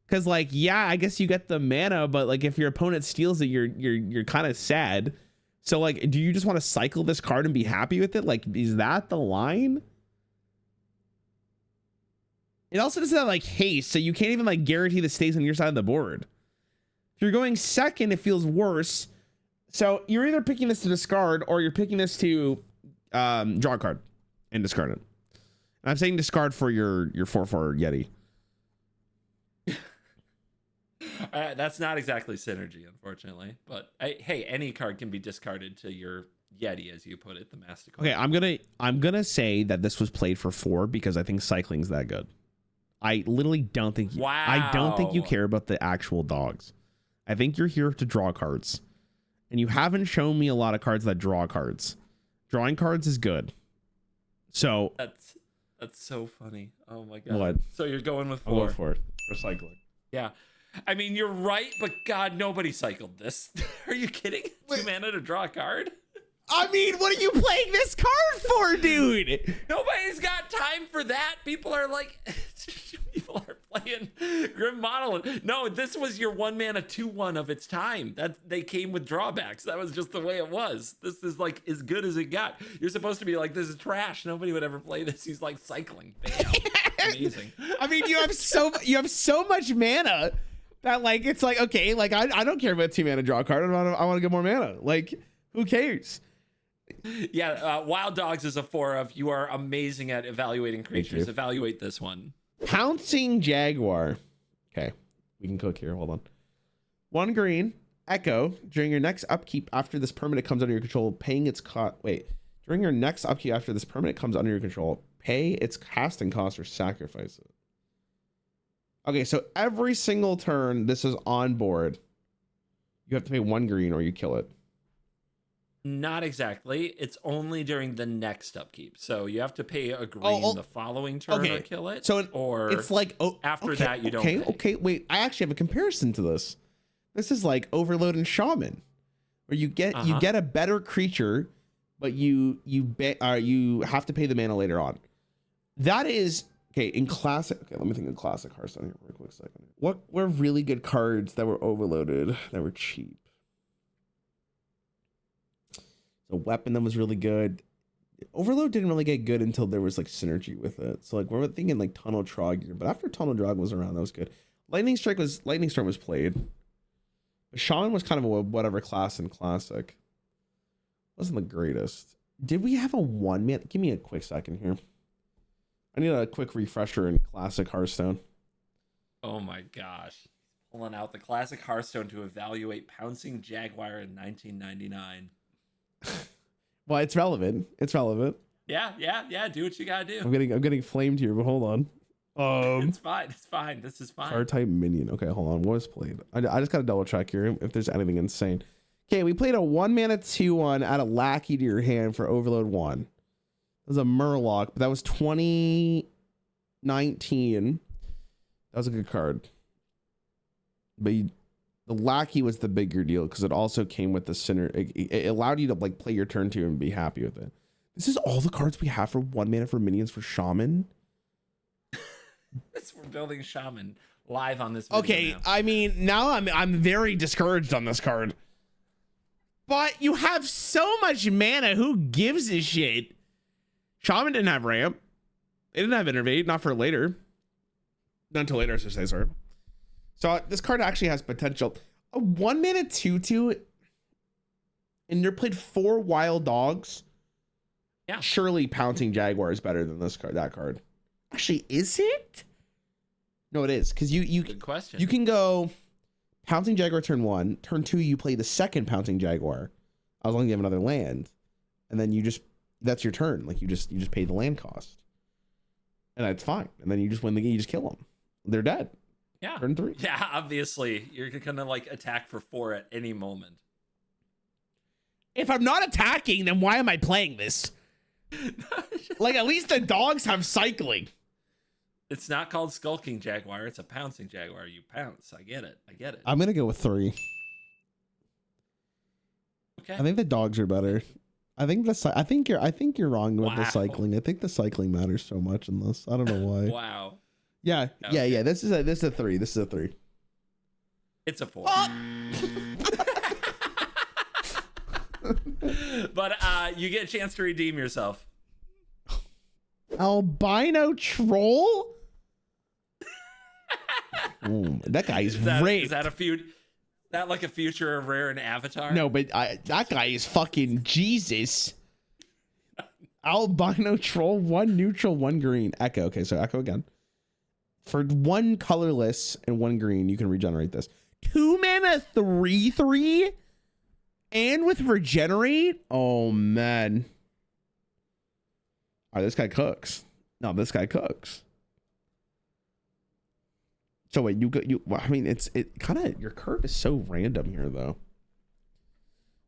Because like, yeah, I guess you get the mana, but like if your opponent steals it, you're kind of sad. So like, do you just want to cycle this card and be happy with it? Like, is that the line? It also doesn't have like haste, so you can't even like guarantee the stays on your side of the board. If you're going second, it feels worse. So you're either picking this to discard or you're picking this to draw a card and discard it. And I'm saying discard for your 4/4 Yeti. That's not exactly synergy, unfortunately. But hey, any card can be discarded to your Yeti, as you put it, the Master. Okay, I'm gonna say that this was played for 4 because I think cycling's that good. I literally don't think I don't think you care about the actual dogs. I think you're here to draw cards, and you haven't shown me a lot of cards that draw cards. Drawing cards is good. So that's so funny. Oh my god. What? So you're going with 4? I'll go for it. For cycling. Yeah. I mean, you're right, but God, nobody cycled this. Are you kidding? 2 mana to draw a card? I mean, what are you playing this card for, dude? Nobody's got time for that. People are playing Grim Monolith. No, this was your 1 mana 2/1 of its time. That they came with drawbacks. That was just the way it was. This is like as good as it got. You're supposed to be like, this is trash. Nobody would ever play this. He's like cycling. Bam. Amazing. I mean, you have so much mana that like it's like, okay, like I don't care about 2 mana draw a card. I want to get more mana. Like, who cares? Yeah, Wild Dogs is a 4 of. You are amazing at evaluating creatures. Evaluate this one. Pouncing Jaguar. Okay, we can cook here. Hold on. 1 green. Echo. During your next upkeep after this permanent comes under your control, paying its cost. Wait. During your next upkeep after this permanent comes under your control, pay its casting cost or sacrifice it. Okay, so every single turn this is on board, you have to pay 1 green or you kill it. Not exactly. It's only during the next upkeep. So you have to pay a green the following turn or kill it. So or it's like after that you don't pay. Okay, wait. I actually have a comparison to this. This is like Overload and Shaman, where you get a better creature, but you have to pay the mana later on. That is okay in classic. Okay, let me think of classic Hearthstone here for a quick second. What were really good cards that were overloaded that were cheap? The weapon that was really good. Overload didn't really get good until there was like synergy with it. So like we're thinking like Tunnel Trog here, but after Tunnel Drog was around, that was good. Lightning Storm was played. But Shaman was kind of a whatever class in classic. Wasn't the greatest. Did we have a 1 man? Give me a quick second here. I need a quick refresher in classic Hearthstone. Oh my gosh. Pulling out the classic Hearthstone to evaluate Pouncing Jaguar in 1999. Well, it's relevant. It's relevant. Yeah. Do what you gotta do. I'm getting flamed here, but hold on. It's fine. This is fine. Card type minion. Okay, hold on. What was played? I just gotta double check here if there's anything insane. Okay, we played a 1 mana 2/1, add a Lackey to your hand for Overload 1. It was a Murloc, but that was 2019. That was a good card. But the Lackey was the bigger deal because it also came with the center. It allowed you to like play your turn 2 and be happy with it. This is all the cards we have for 1 mana for minions for Shaman. We're building Shaman live on this video. Okay, now. I mean, now I'm very discouraged on this card. But you have so much mana, who gives a shit? Shaman didn't have ramp. It didn't have Innervate, not for later. Not until later, I should say, sorry. So this card actually has potential. A 1 mana 2/2, and you're played 4 Wild Dogs. Yeah. Surely Pouncing Jaguar is better than that card. Actually, is it? No, it is, because Good question. you can go Pouncing Jaguar turn 1, turn 2 you play the second Pouncing Jaguar, as long as you have another land, and then that's your turn. Like you just pay the land cost, and that's fine. And then you just win the game. You just kill them. They're dead. Yeah. Turn 3. Yeah, obviously you're gonna like attack for 4 at any moment. If I'm not attacking, then why am I playing this? Like at least the dogs have cycling. It's not called Skulking Jaguar. It's a Pouncing Jaguar. You pounce. I get it. I'm gonna go with 3. Okay. I think the dogs are better. I think you're wrong with the Wow. cycling. I think the cycling matters so much in this. I don't know why. Wow. Yeah. Okay. Yeah. This is a 3. This is a 3. It's a 4. But you get a chance to redeem yourself. Albino troll? Ooh, that guy's raped. Is that like a future of rare and avatar? No, but that guy is fucking Jesus. Albino troll, 1 neutral, 1 green. Echo. Okay, so echo again. For 1 colorless and 1 green, you can regenerate this. 2 mana, 3/3, and with regenerate. Oh man. All right, this guy cooks. No, this guy cooks. So wait, I mean, it kind of, your curve is so random here though.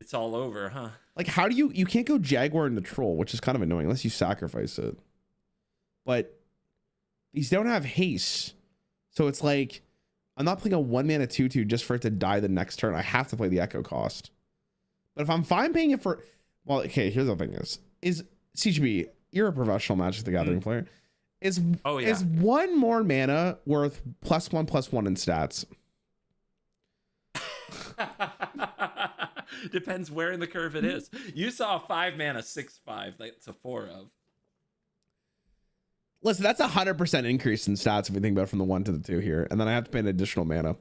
It's all over, huh? Like, how do you can't go Jaguar into Troll, which is kind of annoying unless you sacrifice it. But these don't have haste, so it's like I'm not playing a 1 mana 2/2 just for it to die the next turn. I have to play the Echo cost. But if I'm fine paying it for, well, okay, here's the thing: is CGB, you're a professional Magic the Gathering player. Is 1 more mana worth +1/+1 in stats? Depends where in the curve it is. You saw 5 mana 6/5. That's a 4 of. Listen, that's 100% increase in stats if we think about it from the 1 to the 2 here, and then I have to pay an additional mana.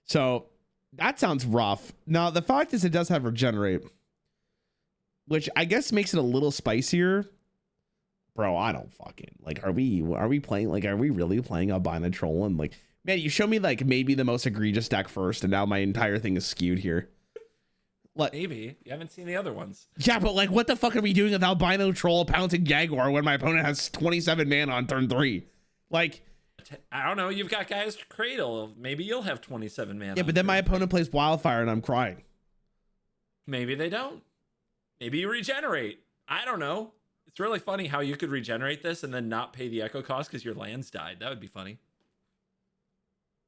So that sounds rough. Now the fact is, it does have regenerate, which I guess makes it a little spicier. Bro, I don't fucking like. Are we playing, like, are we really playing Albino Troll? And like, man, you show me like maybe the most egregious deck first, and now my entire thing is skewed here. Like, Maybe you haven't seen the other ones. yeah, but like, what the fuck are we doing with Albino Troll pouncing Jaguar when my opponent has 27 mana on turn 3? Like, I don't know. You've got guys Cradle. Maybe you'll have 27 mana. yeah, but then my opponent plays Wildfire and I'm crying. Maybe they don't. Maybe you regenerate. I don't know. It's really funny how you could regenerate this and then not pay the Echo cost because your lands died. That would be funny.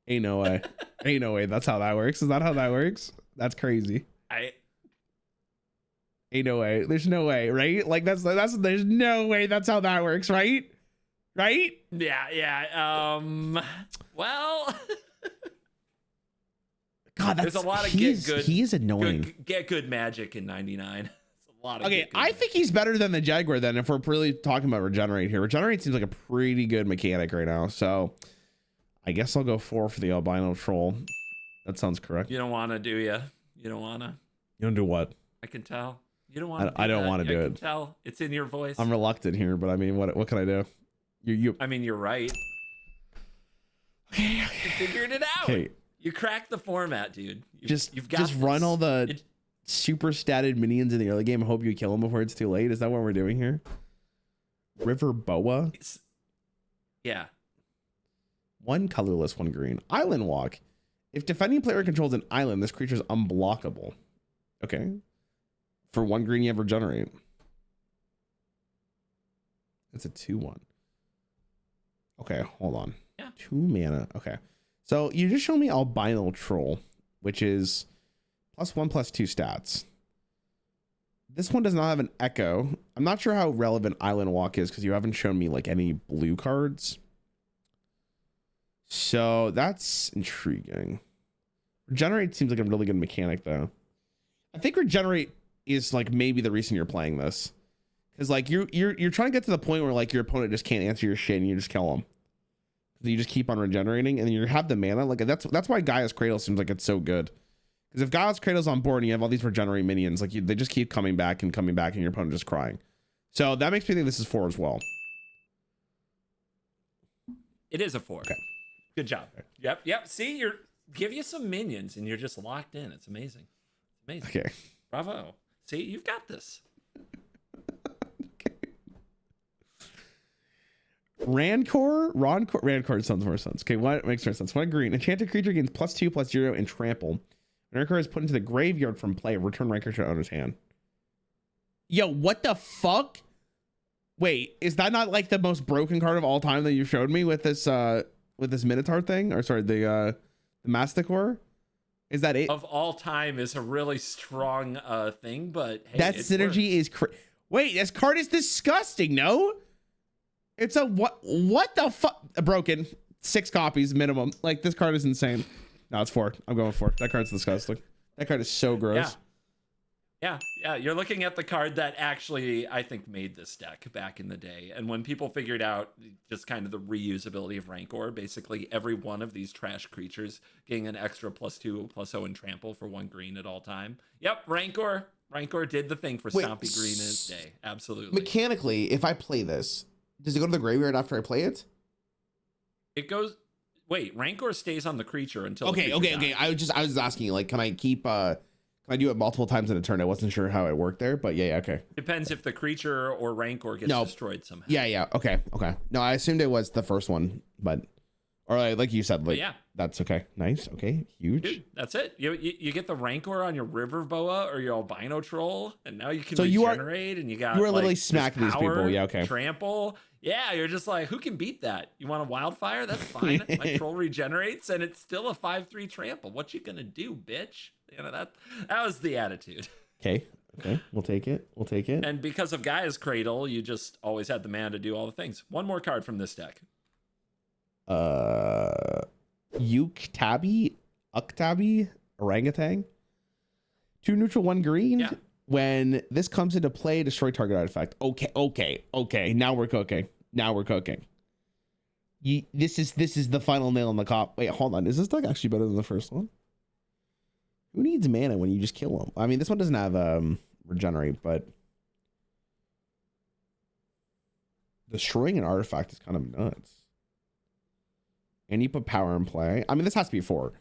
Ain't no way. Ain't no way. That's how that works. Is that how that works? That's crazy. Ain't no way. There's no way, right? Like that's there's no way that's how that works, right? Right? Yeah. Well, God, that's there's a lot of he is annoying. Get good magic in 99. It's a lot of Okay, I think he's better than the Jaguar then, if we're really talking about regenerate here. Regenerate seems like a pretty good mechanic right now, so I guess I'll go 4 for the Albino Troll. That sounds correct. You don't want to, do you? You don't want to? You don't do what? I can tell. You don't want to. I don't want to do I it. can tell. It's in your voice. I'm reluctant here, but I mean, what can I do? I mean, you're right. Okay. You figured it out. Okay. You cracked the format, dude. You've got just run all the super statted minions in the early game and hope you kill them before it's too late. Is that what we're doing here? River Boa? Yeah. 1 colorless, 1 green. Island Walk. If defending player controls an island, this creature is unblockable. Okay. For 1 green, you have regenerate. That's a 2/1. Okay, hold on. Yeah. 2 mana. Okay. So you just show me Albino Troll, which is +1/+2 stats. This one does not have an Echo. I'm not sure how relevant Island Walk is because you haven't shown me like any blue cards. So that's intriguing. Regenerate seems like a really good mechanic though. I think Regenerate is like maybe the reason you're playing this, because like you're trying to get to the point where like your opponent just can't answer your shit and you just kill them. You just keep on regenerating and you have the mana. Like that's why Gaia's Cradle seems like it's so good. Because if Gaia's Cradle's on board and you have all these regenerate minions, like they just keep coming back and your opponent just crying. So that makes me think this is 4 as well. It is a 4. Okay. Good job. Yep. See, give you some minions and you're just locked in. It's amazing. It's amazing. Okay. Bravo. See, you've got this. Okay. Rancor sounds more sense. Okay, what makes more sense? 1 green. Enchanted creature gains +2/+0 and trample. Rancor is put into the graveyard from play. Return Rancor to owner's hand. Yo, what the fuck? Wait, is that not like the most broken card of all time that you showed me with this Minotaur thing? Or sorry, the Masticore? Is that it? Of all time is a really strong thing, but hey, That synergy is wait, this card is disgusting. No, it's a what the fuck? Broken 6 copies minimum. Like, this card is insane. No, it's 4. I'm going 4. That card's disgusting. That card is so gross. Yeah, you're looking at the card that actually, I think, made this deck back in the day. And when people figured out just kind of the reusability of Rancor, basically every one of these trash creatures getting an extra +2/+0 and trample for 1 green at all time. Yep, Rancor did the thing for Stompy Green in its day. Absolutely. Mechanically, if I play this, does it go to the graveyard after I play it? It goes... Wait, Rancor stays on the creature until... Okay. I was asking, like, can I keep... Can I do it multiple times in a turn? I wasn't sure how it worked there, but yeah, okay. Depends if the creature or Rancor gets destroyed somehow. Yeah, okay. No, I assumed it was the first one, but... Or like you said, like, yeah, that's okay. Nice, okay, huge. Dude, that's it. You get the Rancor on your River Boa or your Albino Troll, and now you can regenerate, and you got... You are literally smacking these people, yeah, okay. Trample. Yeah, you're just like, who can beat that? You want a Wildfire? That's fine. My Troll regenerates, and it's still a 5/3 trample. What you gonna do, bitch? You know, that was the attitude. Okay, we'll take it. And because of Gaia's Cradle, you just always had the mana to do all the things. One more card from this deck. Uktabi, Orangutan. 2 neutral, 1 green. Yeah. When this comes into play, destroy target artifact. Okay. Now we're cooking. This is the final nail in the coffin. Wait, hold on. Is this deck actually better than the first one? Who needs mana when you just kill them? I mean, this one doesn't have regenerate, but destroying an artifact is kind of nuts. And you put power in play. I mean, this has to be 4.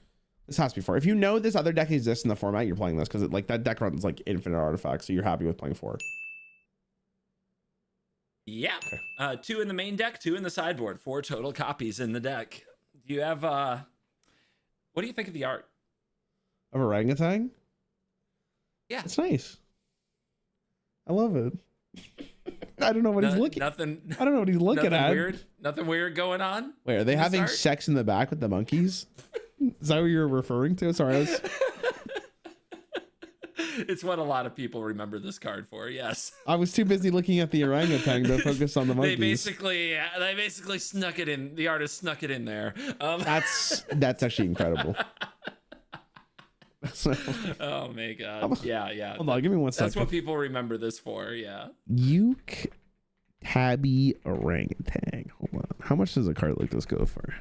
If you know this other deck exists in the format, you're playing this because like that deck runs like infinite artifacts, so you're happy with playing 4. Yeah. Okay. 2 in the main deck, 2 in the sideboard, 4 total copies in the deck. Do you have what do you think of the art? Of Orangutan? Yeah. It's nice. I love it. I don't know what he's looking. I don't know what he's looking at. Nothing weird going on. Wait, are they having sex in the back with the monkeys? Is that what you're referring to? Sorry, it's what a lot of people remember this card for. Yes. I was too busy looking at the orangutan to focus on the monkeys. They basically snuck it in. The artist snuck it in there. That's actually incredible. Oh my god. Yeah. Hold on, give me 1 second. That's what people remember this for. Yeah. Tabby Orangutan. Hold on. How much does a card like this go for?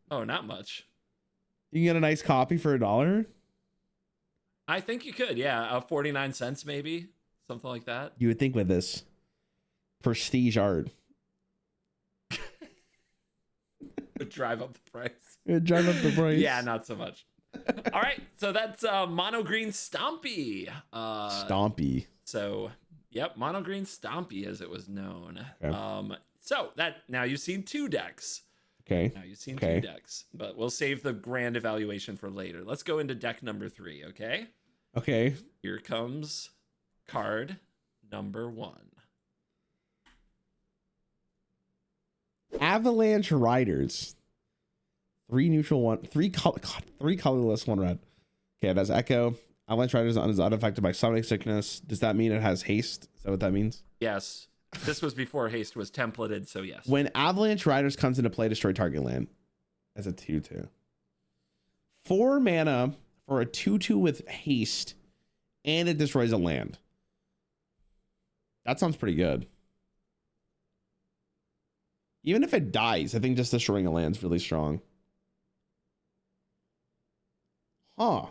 Not much. You can get a nice copy for $1. I think you could. Yeah, 49 cents maybe, something like that. You would think with this prestige art, would drive up the price. Yeah, not so much. All right, so that's mono green Stompy. Stompy. So, yep, mono green Stompy as it was known. Okay. So that now you've seen 2 decks. Okay. Now you've seen 2 decks, but we'll save the grand evaluation for later. Let's go into deck number 3. Okay. Okay. Here comes card number 1. Avalanche Riders. 3 neutral, 1, 3 colorless, 1 red. Okay, that's Echo. Avalanche Riders is unaffected by summoning sickness. Does that mean it has haste? Is that what that means? Yes. This was before haste was templated, so yes. When Avalanche Riders comes into play, destroy target land. As a 2/2. 4 mana for a 2/2 with haste, and it destroys a land. That sounds pretty good. Even if it dies, I think just destroying a land's really strong. Huh.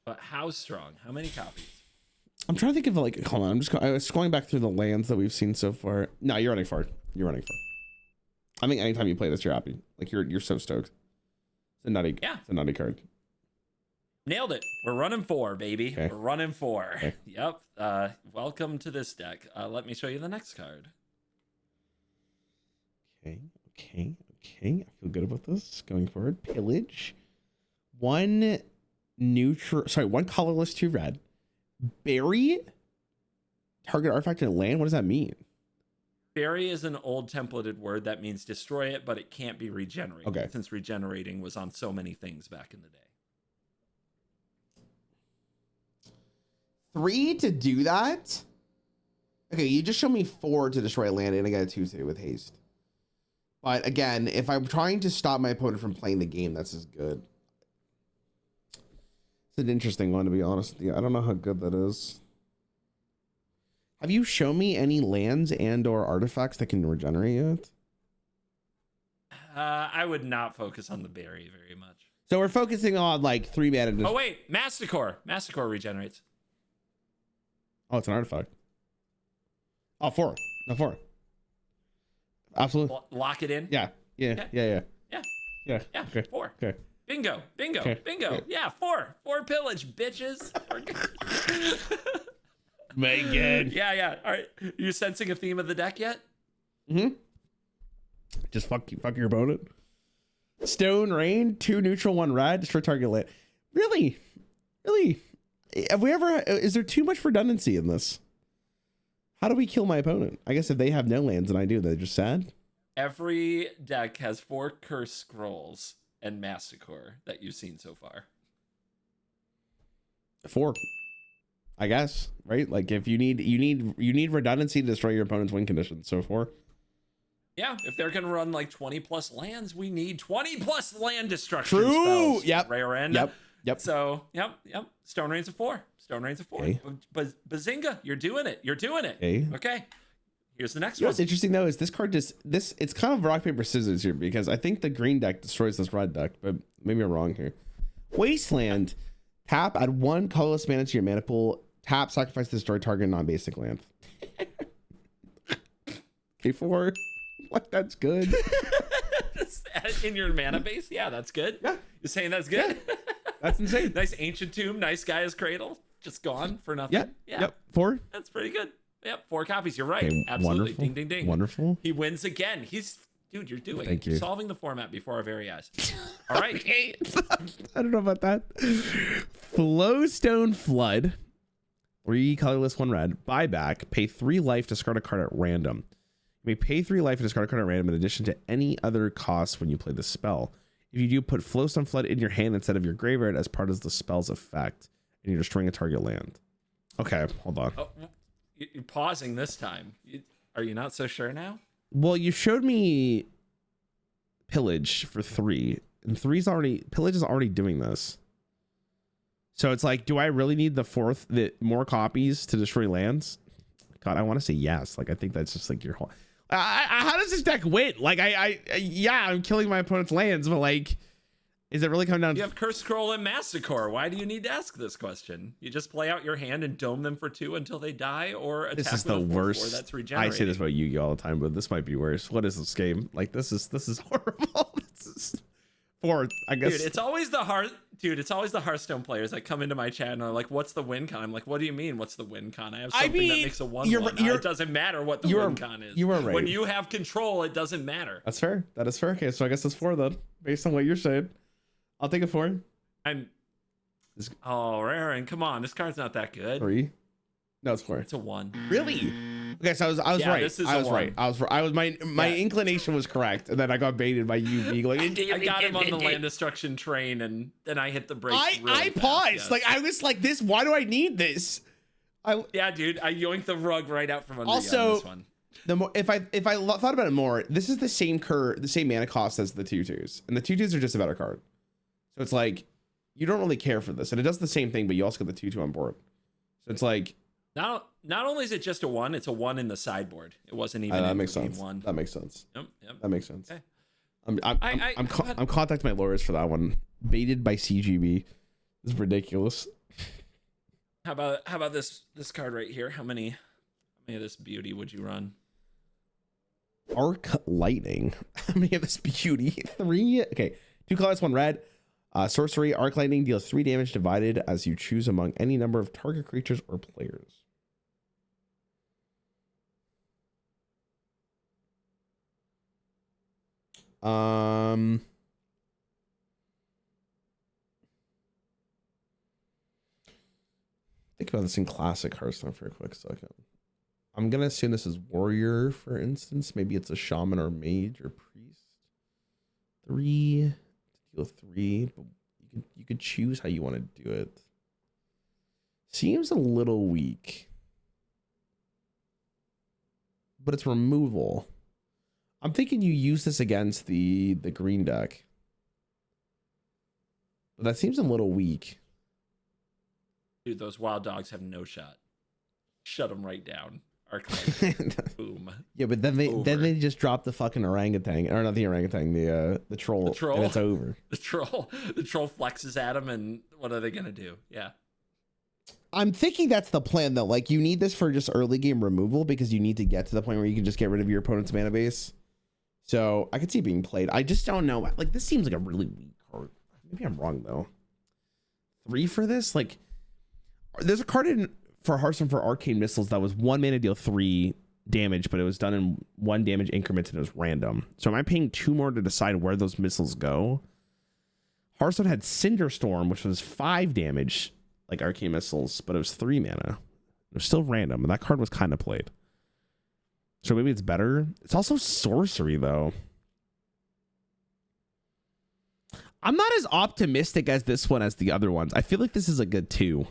But how strong? How many copies? I'm trying to think of like, hold on. I was going back through the lands that we've seen so far. No, you're running far. I think anytime you play this, you're happy. Like you're so stoked. It's a nutty. Yeah. It's a nutty card. Nailed it. We're running 4, baby. Okay. We're running 4. Okay. Yep. Welcome to this deck. Let me show you the next card. Okay. I feel good about this going forward. Pillage. 1 colorless, 2 red. Bury target artifact in land. What does that mean? Bury is an old templated word that means destroy it, but it can't be regenerated. Okay. Since regenerating was on so many things back in the day. 3 to do that? Okay, you just show me 4 to destroy a land, and I got a 2/2 with haste. But again, if I'm trying to stop my opponent from playing the game, that's as good. It's an interesting one, to be honest with you. I don't know how good that is. Have you shown me any lands and or artifacts that can regenerate yet? I would not focus on the berry very much. So we're focusing on like 3 mana. Oh wait, Masticore. Masticore regenerates. Oh, it's an artifact. Oh, 4. No, 4. Absolutely. Lock it in. Yeah. Yeah. Okay. 4. Okay. Bingo. Okay. Okay. Yeah, 4. 4 pillage, bitches. Megan. Yeah. All right. You sensing a theme of the deck yet? Mm-hmm. Just fuck your opponent. Stone Rain, 2 neutral, 1 red, destroy target land. Really? Have we ever? Is there too much redundancy in this? How do we kill my opponent? I guess if they have no lands and I do, they're just sad. Every deck has 4 curse scrolls and Masticore that you've seen so far. 4. I guess, right? Like if you need redundancy to destroy your opponent's win conditions. So 4. Yeah, if they're gonna run like 20 plus lands, we need 20 plus land destruction True. spells. Yep. Rare end. Yep. So yep. Stone Rain's a 4. Okay. Bazinga, you're doing it. Okay. Here's the next one. What's interesting though is this card it's kind of rock paper scissors here because I think the green deck destroys this red deck, but maybe I'm wrong here. Wasteland, tap, add 1 colorless mana to your mana pool. Tap, sacrifice, destroy target non-basic land. Okay, 4. What? That's good. In your mana base? Yeah, that's good. Yeah. You're saying that's good? Yeah. That's insane. Nice ancient tomb, nice Gaia's Cradle. Just gone for nothing. Yeah. Yep. 4. That's pretty good. Yep, 4 copies. You're right. Okay, Absolutely. wonderful. Ding, ding, ding. Wonderful. He wins again. Dude, you're doing Thank it. You're you. solving the format before our very eyes. All right. Okay. I don't know about that. Flowstone Flood. 3 colorless, 1 red. Buyback. Pay 3 life, discard a card at random. You may pay 3 life and discard a card at random in addition to any other costs when you play the spell. If you do, put Flowstone Flood in your hand instead of your graveyard as part of the spell's effect, and you're destroying a target land. Okay, hold on. Oh, you're pausing this time. Are you not so sure now? Well, you showed me Pillage for 3, and Pillage is already doing this. So it's like, do I really need the more copies to destroy lands? God, I want to say yes. Like, I think that's just like your whole. How does this deck win? Like, I'm killing my opponent's lands, but like, is it really coming down? You have Curse Scroll and Masticore. Why do you need to ask this question? You just play out your hand and dome them for 2 until they die, or attack This is with the a 4/4 worst. that's regenerating. I say this about Yu-Gi-Oh all the time, but this might be worse. What is this game? Like, this is horrible. This is 4, I guess. Dude, it's always the Hearthstone players that come into my chat and are like, "What's the win con?" I'm like, "What do you mean? What's the win con? I have something that makes a 1/1. It doesn't matter what the win con is. You are right. When you have control, it doesn't matter." That's fair. That is fair. Okay, so I guess it's 4 then, based on what you're saying. I'll take a 4. Oh, Aaron, come on, this card's not that good. 3. No, it's 4. It's a 1. Really? Okay, so I was right. This is I was a 1. right. I was my inclination was correct, and then I got baited by you being like, I got him on the land destruction train, and then I hit the brakes. I paused. Yes. Like, I was like, this. Why do I need this? Yeah, dude, I yoinked the rug right out from under Also, you on this one. The more if I thought about it more, this is the same mana cost as the 2/2s, and the 2/2s are just a better card. So it's like you don't really care for this, and it does the same thing, but you also get the 2/2 on board. So it's like not only is it just a 1, it's a 1 in the sideboard. It wasn't even. That in makes game sense. 1. That makes sense. Yep. That makes sense. Okay. I'm contacting my lawyers for that one. Baited by CGB. This is ridiculous. How about this card right here? How many of this beauty would you run? Arc Lightning. How many of this beauty? 3. Okay. 2 colors, 1 red. Sorcery. Arc Lightning deals 3 damage divided as you choose among any number of target creatures or players. Think about this in classic Hearthstone for a quick second. I'm gonna assume this is warrior, for instance. Maybe it's a shaman or mage or priest. 3, deal 3, but you could choose how you want to do it. Seems a little weak, but it's removal. I'm thinking you use this against the green deck, but that seems a little weak. Dude, those wild dogs have no shot. Shut them right down. Boom. Yeah, but then they just drop the fucking orangutan, or not the orangutan, the troll, and it's over. The troll flexes at him, and what are they gonna do? Yeah. I'm thinking that's the plan though. Like, you need this for just early game removal because you need to get to the point where you can just get rid of your opponent's mana base. So I could see it being played. I just don't know. Like, this seems like a really weak card. Maybe I'm wrong though. 3 for this? Like, there's a card in for Hearthstone for Arcane Missiles that was 1 mana, deal 3 damage, but it was done in 1 damage increments and it was random. So am I paying 2 more to decide where those missiles go? Hearthstone had Cinderstorm, which was 5 damage, like Arcane Missiles, but it was 3 mana. It was still random, and that card was kind of played. So maybe it's better. It's also sorcery, though. I'm not as optimistic as this one as the other ones. I feel like this is a good 2.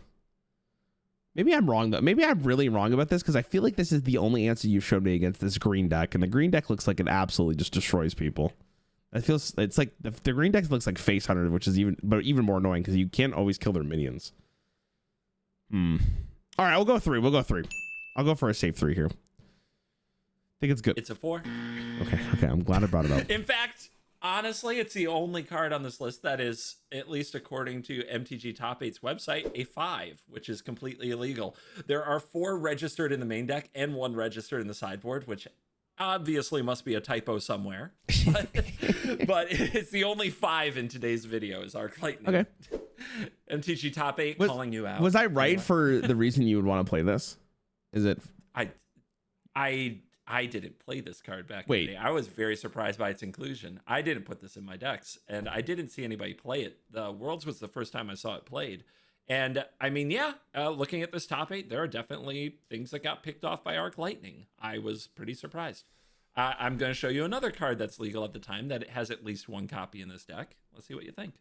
Maybe I'm wrong, though. Maybe I'm really wrong about this because I feel like this is the only answer you've showed me against this green deck, and the green deck looks like it absolutely just destroys people. It's like the green deck looks like Face Hunter, which is even more annoying because you can't always kill their minions. All right, we'll go 3. I'll go for a safe 3 here. I think it's good. It's a 4. Okay. I'm glad I brought it up. In fact, honestly, it's the only card on this list that is, at least according to MTG Top 8's website, a 5, which is completely illegal. There are 4 registered in the main deck and 1 registered in the sideboard, which obviously must be a typo somewhere. But it's the only 5 in today's video is Arc Lightning. Okay. MTG Top 8 calling you out. Was I right anyway for the reason you would want to play this? Is it? I didn't play this card back in the day. I was very surprised by its inclusion. I didn't put this in my decks, and I didn't see anybody play it. The Worlds was the first time I saw it played. And I mean, looking at this top 8, there are definitely things that got picked off by Arc Lightning. I was pretty surprised. I'm going to show you another card that's legal at the time that has at least 1 copy in this deck. Let's see what you think.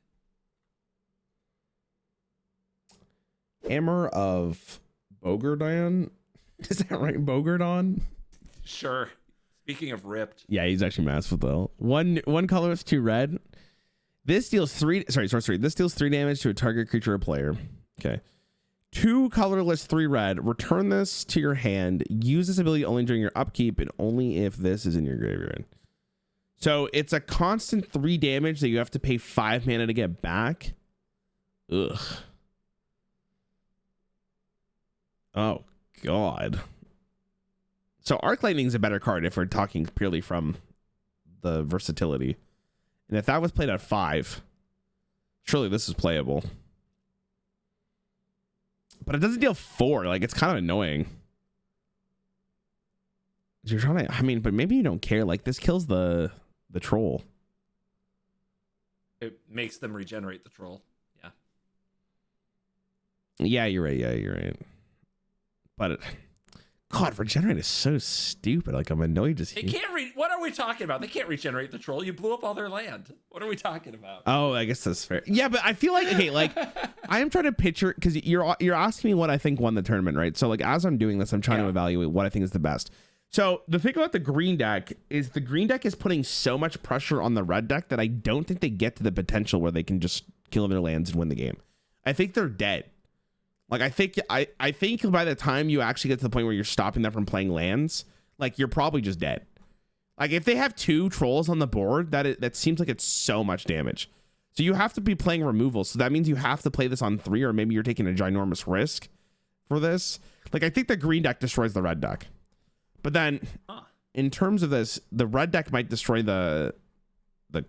Hammer of Bogardon? Is that right? Bogardon? Sure. Speaking of ripped. Yeah, he's actually massive though. One colorless, 2 red. This deals 3. Sorry. This deals 3 damage to a target creature or player. Okay. 2 colorless, 3 red. Return this to your hand. Use this ability only during your upkeep and only if this is in your graveyard. So it's a constant 3 damage that you have to pay 5 mana to get back. Ugh. Oh God. So Arc Lightning is a better card if we're talking purely from the versatility. And if that was played at 5, surely this is playable. But it doesn't deal 4. Like, it's kind of annoying. You're trying to, but maybe you don't care. Like, this kills the troll. It makes them regenerate the troll. Yeah. Yeah, you're right. But God, regenerate is so stupid. Like, I'm annoyed to see. They can't what are we talking about? They can't regenerate the troll. You blew up all their land. What are we talking about? Oh, I guess that's fair. Yeah, but I feel like, okay, like I am trying to picture, because you're asking me what I think won the tournament, right? So like as I'm doing this, I'm trying to evaluate what I think is the best. So the thing about the green deck is putting so much pressure on the red deck that I don't think they get to the potential where they can just kill their lands and win the game. I think they're dead. Like, I think by the time you actually get to the point where you're stopping them from playing lands, like, you're probably just dead. Like, if they have 2 trolls on the board, that seems like it's so much damage. So you have to be playing removal. So that means you have to play this on 3, or maybe you're taking a ginormous risk for this. Like, I think the green deck destroys the red deck. But then, in terms of this, the red deck might destroy the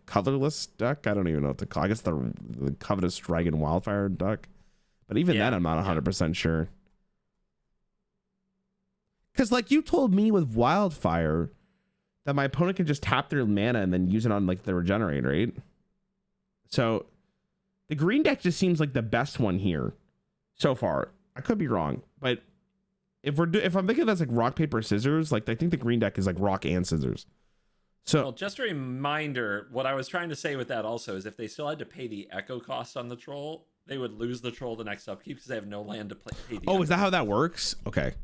colorless deck. I don't even know what to call. I guess the Covetous Dragon Wildfire deck. But even then, I'm not 100% sure. Because, like, you told me with Wildfire that my opponent can just tap their mana and then use it on, like, the regenerate, right? So, the green deck just seems like the best one here so far. I could be wrong, but if I'm thinking that's like rock, paper, scissors, like I think the green deck is like rock and scissors. So well, just a reminder, what I was trying to say with that also is if they still had to pay the echo cost on the troll, they would lose the troll the next upkeep because they have no land to pay the is that how that works? Okay.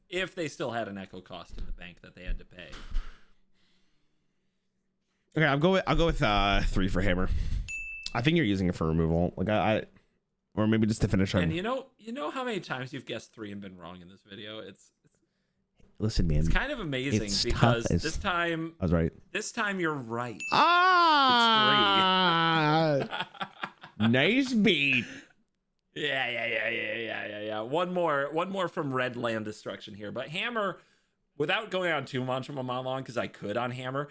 If they still had an echo cost in the bank that they had to pay. Okay, I'll go with 3 for hammer. I think you're using it for removal. Like I or maybe just to finish on. And you know how many times you've guessed 3 and been wrong in this video? Listen, man. It's kind of amazing because this time I was right. This time you're right. Ah, It's 3. Nice beat. Yeah. One more from red land destruction here. But hammer, without going on too much of a monologue, because I could on hammer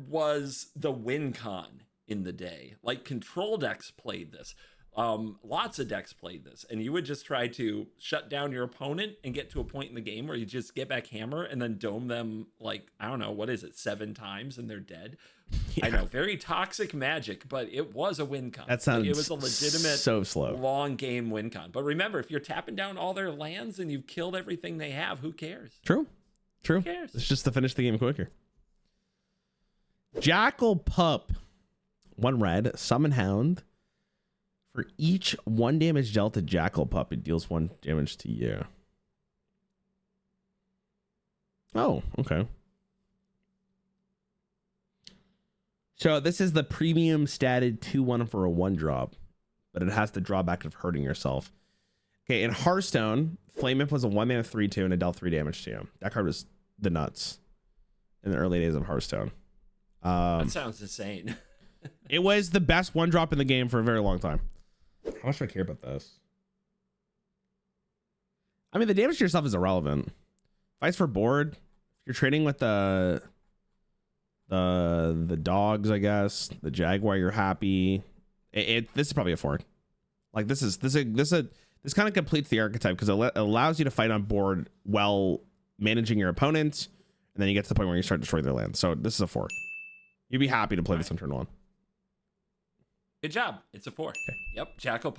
was the win con in the day. Like control decks played this. Lots of decks played this, and you would just try to shut down your opponent and get to a point in the game where you just get back hammer and then dome them like, I don't know, what is it, 7 times and they're dead. Yeah. I know, very toxic magic, but it was a win con. That sounds like, it was a legitimate so slow long game win con. But remember, if you're tapping down all their lands and you've killed everything they have, who cares? True. Who cares? It's just to finish the game quicker. Jackal Pup, 1 red, summon hound. For each 1 damage dealt to Jackal Pup, it deals 1 damage to you. Oh, okay. So this is the premium statted 2/1 for a 1-drop, but it has the drawback of hurting yourself. Okay, in Hearthstone, Flame Imp was a 1-mana 3/2 and it dealt 3 damage to you. That card was the nuts in the early days of Hearthstone. That sounds insane. It was the best 1-drop in the game for a very long time. How much do I care about this? I mean, the damage to yourself is irrelevant. Fights for board. If you're trading with the dogs, I guess the Jaguar, you're happy. This is probably a 4. Like this kind of completes the archetype because it allows you to fight on board while managing your opponent, and then you get to the point where you start destroying their land. So this is a 4. You'd be happy to play this on turn 1. Good job. It's a 4. Okay. Yep. Jackal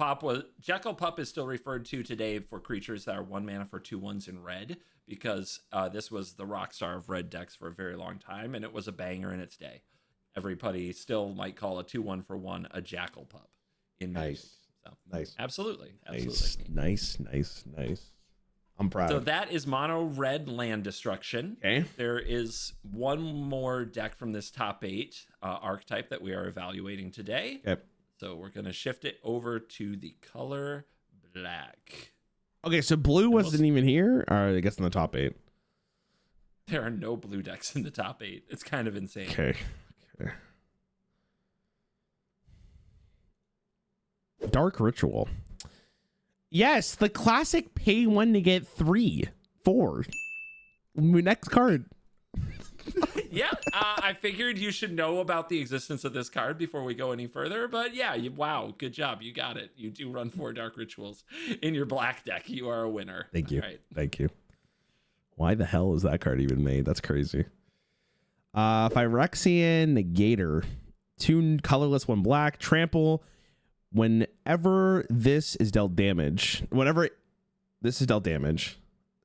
Pup is still referred to today for creatures that are 1 mana for 2/1s in red because this was the rock star of red decks for a very long time, and it was a banger in its day. Everybody still might call a 2/1 for 1 a Jackal Pup. In Magic. So, nice. Absolutely. Nice. I'm proud. So that is mono red land destruction. Okay. There is one more deck from this top 8 archetype that we are evaluating today. Okay. So we're going to shift it over to the color black. Okay, so blue wasn't even here, or I guess in the top 8. There are no blue decks in the top 8. It's kind of insane. Okay. Dark Ritual. Yes, the classic pay 1 to get 3, 4. Next card. Yeah, I figured you should know about the existence of this card before we go any further. But yeah, wow, good job. You got it. You do run 4 Dark Rituals in your black deck. You are a winner. Thank you. All right. Thank you. Why the hell is that card even made? That's crazy. Phyrexian Negator. 2 colorless, 1 black. Trample. Whenever this is dealt damage,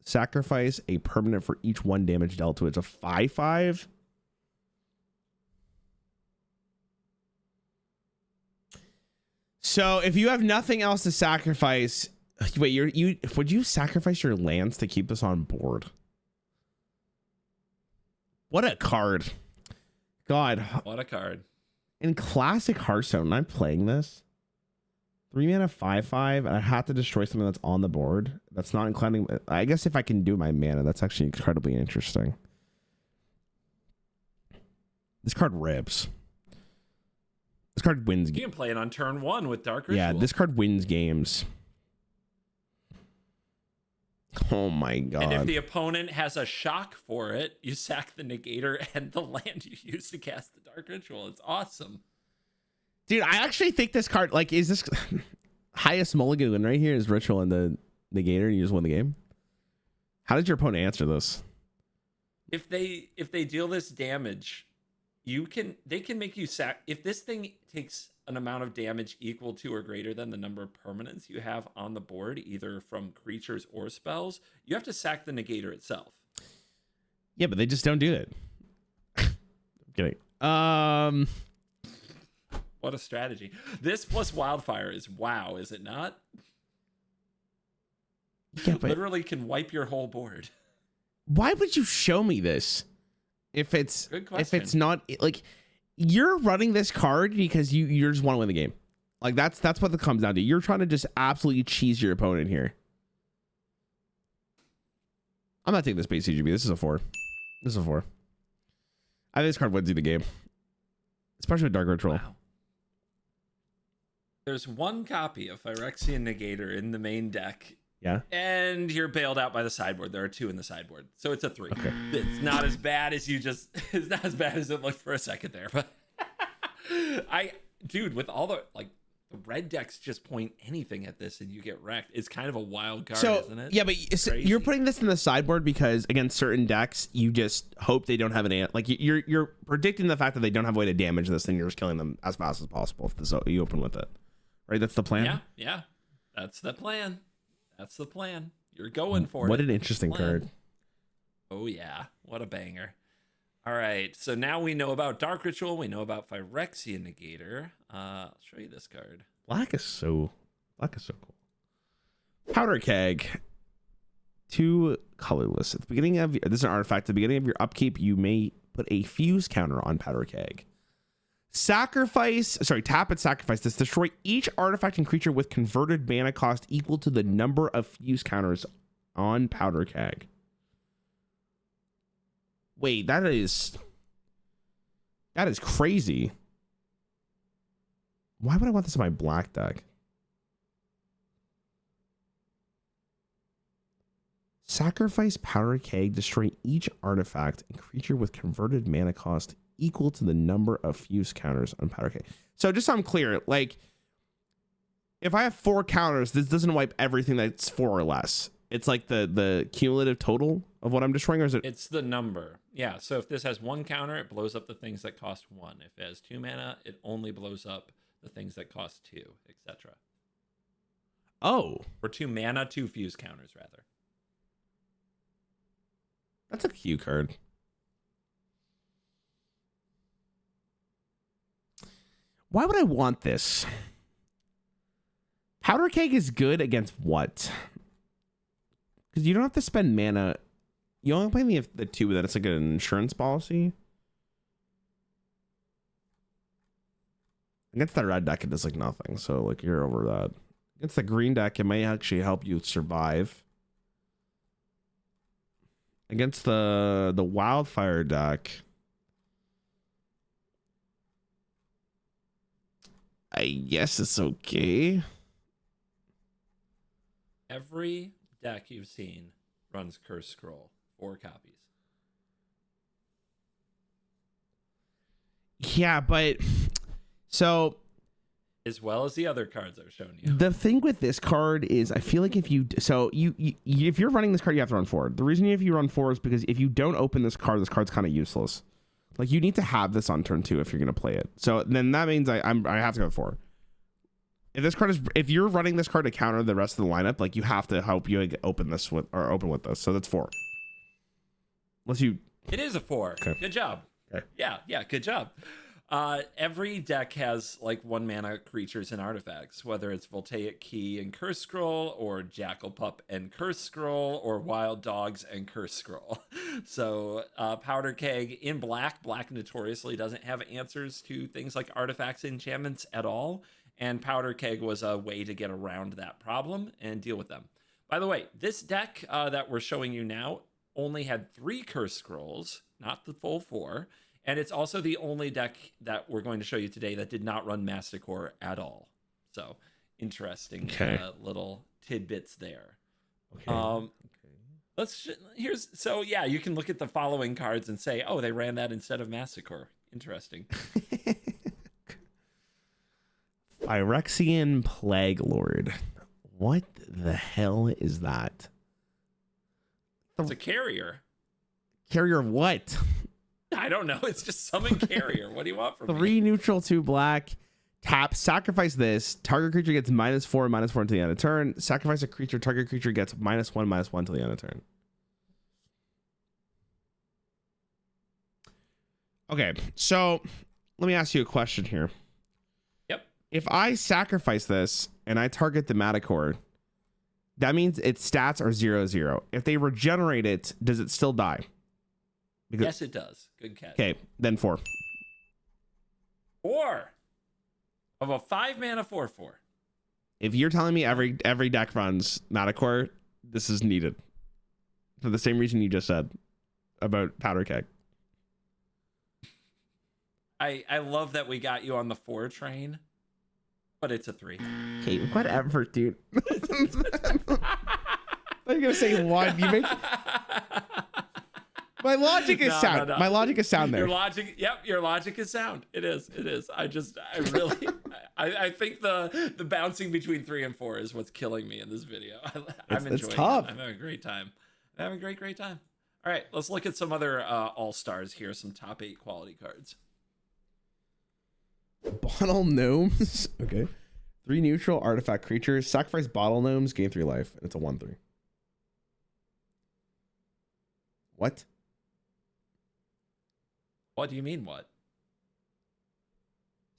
sacrifice a permanent for each 1 damage dealt to it. It's a 5/5. So if you have nothing else to sacrifice, wait, would you sacrifice your lands to keep this on board? What a card. God. What a card. In classic Hearthstone, I'm playing this. 3 mana 5/5, and I have to destroy something that's on the board. That's not including. I guess if I can do my mana, that's actually incredibly interesting. This card rips. This card wins. You can play it on turn 1 with Dark Ritual. Yeah, this card wins games. Oh my god. And if the opponent has a shock for it, you sack the Negator and the land you use to cast the Dark Ritual. It's awesome. Dude, I actually think this card, like, is this highest mulligan win right here is Ritual and the Negator, and you just win the game? How did your opponent answer this? If they deal this damage, they can make you sack if this thing takes an amount of damage equal to or greater than the number of permanents you have on the board, either from creatures or spells. You have to sack the negator itself. Yeah, but they just don't do it. I'm kidding. What a strategy. This plus wildfire is wow, is it not? Yeah, but Literally can wipe your whole board. why would you show me this if it's not like you're running this card because you just want to win the game? Like that's what it comes down to. You're trying to just absolutely cheese your opponent here. I'm not taking this base CGB. This is a 4. This is a 4. I think this card wins you the game, especially with Dark Ritual. Wow. There's one copy of Phyrexian Negator in the main deck. Yeah. And you're bailed out by the sideboard. There are 2 in the sideboard. So it's a 3. Okay. It's not as bad as it's not as bad as it looked for a second there. But dude, with all the red decks just point anything at this and you get wrecked. It's kind of a wild card, isn't it? Yeah, but you're putting this in the sideboard because against certain decks, you just hope they don't have you're predicting the fact that they don't have a way to damage this thing. You're just killing them as fast as possible if you open with it. Right? That's the plan? Yeah. That's the plan. That's the plan. You're going for it. What an interesting card. Oh, yeah. What a banger. All right. So now we know about Dark Ritual. We know about Phyrexian Negator. I'll show you this card. Black is so cool. Powder Keg. 2 colorless. At the beginning of this is an artifact. At the beginning of your upkeep, you may put a fuse counter on Powder Keg. Tap and sacrifice this. Destroy each artifact and creature with converted mana cost equal to the number of fuse counters on Powder Keg. Wait, that is crazy. Why would I want this in my black deck? Sacrifice Powder Keg, destroy each artifact and creature with converted mana cost equal to the number of fuse counters on Powder Keg. So just so I'm clear, if I have 4 counters, this doesn't wipe everything that's 4 or less. It's like the cumulative total of what I'm destroying, or is it? It's the number. Yeah. So if this has 1 counter, it blows up the things that cost 1. If it has 2 mana, it only blows up the things that cost 2, etc. Oh. Or 2 mana, 2 fuse counters, rather. That's a cute card. Why would I want this? Powder Keg is good against what? Because you don't have to spend mana. You only play the 2 that it's like an insurance policy. Against that red deck, it does nothing. So you're over that. Against the green deck, it may actually help you survive. Against the wildfire deck, I guess it's okay. Every deck you've seen runs Curse Scroll, 4 copies. Yeah, but so as well as the other cards I've shown you. The thing with this card is I feel like if you're running this card, you have to run 4. The reason if you run 4 is because if you don't open this card's kind of useless. You need to have this on turn 2 if you're going to play it. So then that means I have to go 4. If you're running this card to counter the rest of the lineup, you have to help you open this with this. So that's 4. Unless you. It is a 4. Okay. Good job. Okay. Yeah. Good job. Every deck has 1 mana creatures and artifacts, whether it's Voltaic Key and Curse Scroll, or Jackal Pup and Curse Scroll, or Wild Dogs and Curse Scroll. So Powder Keg in black notoriously doesn't have answers to things like artifacts and enchantments at all, and Powder Keg was a way to get around that problem and deal with them. By the way, this deck that we're showing you now only had 3 Curse Scrolls, not the full 4. And it's also the only deck that we're going to show you today that did not run Masticore at all. So interesting little tidbits there. Okay. You can look at the following cards and say, oh, they ran that instead of Masticore. Interesting. Phyrexian Plague Lord. What the hell is that? It's a carrier. Carrier of what? I don't know. It's just summon carrier. What do you want from me? 3 neutral, 2 black. Tap, sacrifice this. Target creature gets -4, -4 until the end of turn. Sacrifice a creature. Target creature gets -1, -1 until the end of turn. Okay, so let me ask you a question here. Yep. If I sacrifice this and I target the Metacore, that means its stats are 0/0. If they regenerate it, does it still die? Because, yes, it does. Good catch. okay, then 4. 4 of a 5-mana 4/4. If you're telling me every deck runs Metacore, this is needed for the same reason you just said about Powder Keg. I love that we got you on the 4 train, but it's a 3. Okay, whatever, dude. I'm gonna say 1. You make my logic is sound. No. My logic is sound there. Your logic, yep, your logic is sound. It is. I really, I think the bouncing between 3 and 4 is what's killing me in this video. I'm enjoying it. I'm having a great time. I'm having a great time. All right, let's look at some other all-stars here, some top 8 quality cards. Bottle Gnomes. Okay. 3 neutral artifact creatures. Sacrifice Bottle Gnomes, gain 3 life. And it's a 1/3. What? What do you mean, what?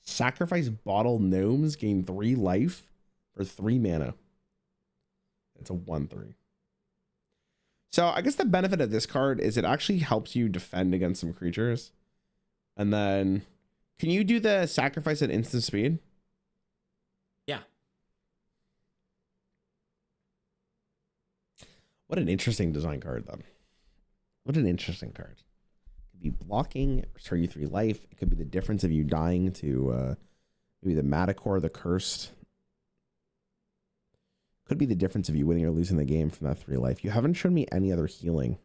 Sacrifice Bottle Gnomes, gain 3 life for 3 mana. It's a 1/3. So I guess the benefit of this card is it actually helps you defend against some creatures. And then, can you do the sacrifice at instant speed? Yeah. What an interesting design card, though. What an interesting card. It could be blocking, restore you 3 life. It could be the difference of you dying to maybe the Metacore, the Cursed. Could be the difference of you winning or losing the game from that 3 life. You haven't shown me any other healing.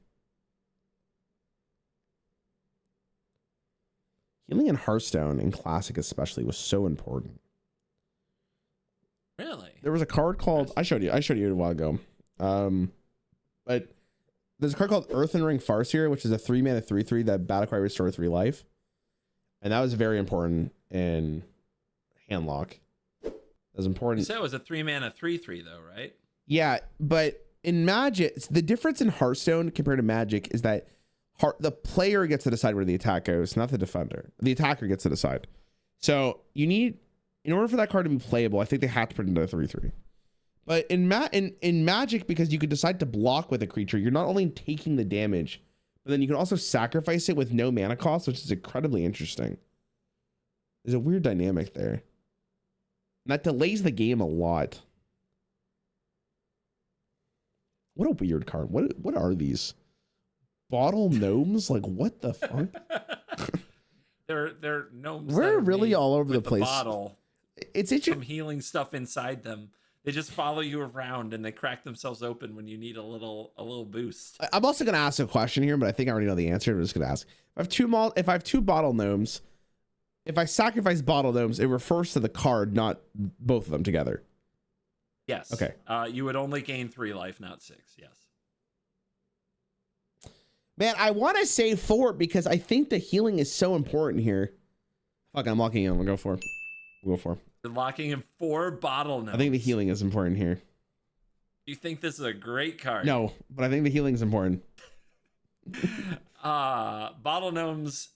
Healing in Hearthstone, in Classic especially, was so important. Really? There was a card called, I showed you a while ago. But there's a card called Earthen Ring Farseer, which is a 3-mana 3/3 that Battlecry restore 3 life. And that was very important in Handlock. That was important. You said it was a 3-mana 3/3 though, right? Yeah, but in Magic, the difference in Hearthstone compared to Magic is that the player gets to decide where the attack goes, not the defender. The attacker gets to decide. So you need, in order for that card to be playable, I think they have to put it into a 3/3. But in Magic, because you could decide to block with a creature, you're not only taking the damage, but then you can also sacrifice it with no mana cost, which is incredibly interesting. There's a weird dynamic there. And that delays the game a lot. What a weird card. What are these? Bottle Gnomes? Like, what the fuck? They're gnomes. We're really all over the place. Bottle. It's interesting. Some healing stuff inside them. They just follow you around and they crack themselves open when you need a little boost. I'm also going to ask a question here, but I think I already know the answer. I'm just going to ask. If I have 2 Bottle Gnomes, if I sacrifice Bottle Gnomes, it refers to the card, not both of them together. Yes. Okay. You would only gain 3 life, not 6. Yes. Man, I want to say 4 because I think the healing is so important here. Fuck, I'm locking in. We'll go 4. We'll go 4. You're locking in 4 Bottle Gnomes. I think the healing is important here. You think this is a great card? No, but I think the healing is important. Bottle Gnomes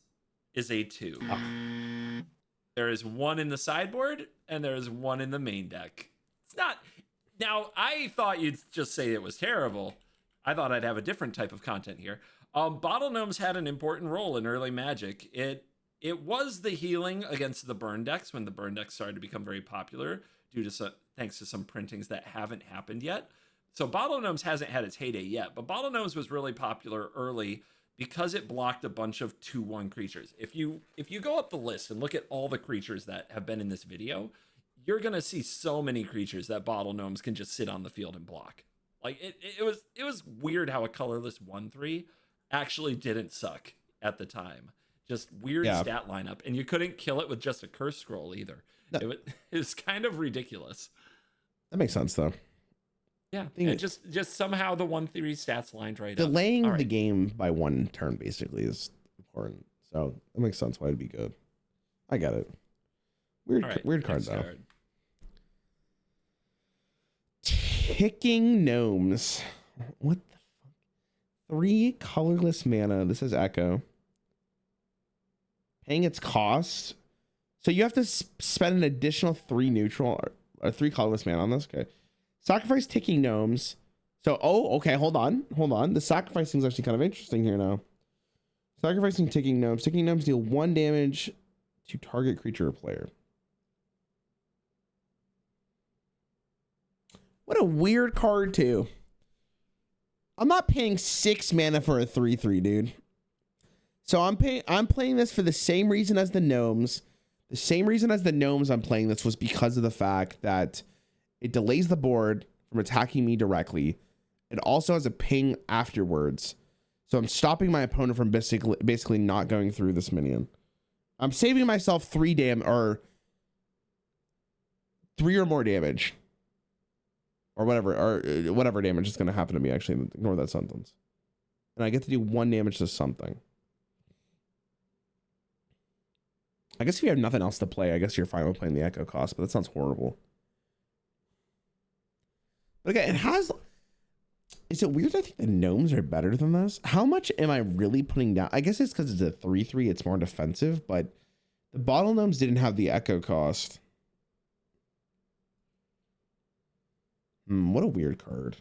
is a 2. Oh. There is 1 in the sideboard and there is 1 in the main deck. It's not. Now, I thought you'd just say it was terrible. I thought I'd have a different type of content here. Bottle Gnomes had an important role in early Magic. It was the healing against the burn decks when the burn decks started to become very popular thanks to some printings that haven't happened yet. So Bottle Gnomes hasn't had its heyday yet, but Bottle Gnomes was really popular early because it blocked a bunch of 2/1 creatures. If you go up the list and look at all the creatures that have been in this video, you're gonna see so many creatures that Bottle Gnomes can just sit on the field and block. Like it was weird how a colorless 1/3 actually didn't suck at the time. Just weird stat lineup, and you couldn't kill it with just a curse scroll either. No. It was kind of ridiculous. That makes sense though. Yeah, and just somehow the 1/3 stats lined right up. Delaying the game by 1 turn basically is important. So that makes sense why it'd be good. I get it. Weird card though. Ticking Gnomes. What the fuck? 3 colorless mana. This is Echo. Paying its cost. So you have to spend an additional 3 neutral or 3 colorless mana on this. Okay. Sacrifice Ticking Gnomes. So, okay. Hold on. The sacrificing is actually kind of interesting here now. Sacrificing Ticking Gnomes. Ticking Gnomes deal 1 damage to target creature or player. What a weird card, too. I'm not paying 6 mana for a 3/3, dude. So I'm playing this for the same reason as the Gnomes. The same reason as the Gnomes I'm playing this was because of the fact that it delays the board from attacking me directly. It also has a ping afterwards. So I'm stopping my opponent from basically not going through this minion. I'm saving myself 3 or more damage. Or whatever damage is going to happen to me. Actually, ignore that sentence. And I get to do 1 damage to something. I guess if you have nothing else to play, I guess you're fine with playing the Echo cost, but that sounds horrible. But okay, it has... Is it weird that I think the Gnomes are better than this? How much am I really putting down? I guess it's because it's a 3/3, it's more defensive, but the Bottle Gnomes didn't have the Echo cost. What a weird card.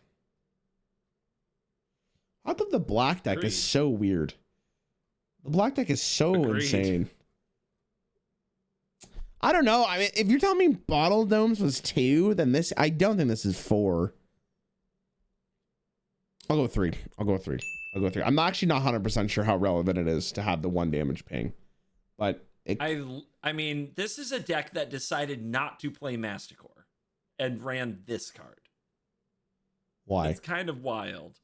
How come the black deck is so weird? The black deck is so insane. I don't know. I mean, if you're telling me Bottle Gnomes was 2, then this, I don't think this is 4. I'll go 3. I'm actually not 100% sure how relevant it is to have the 1 damage ping. But I mean, this is a deck that decided not to play Masticore and ran this card. Why? It's kind of wild.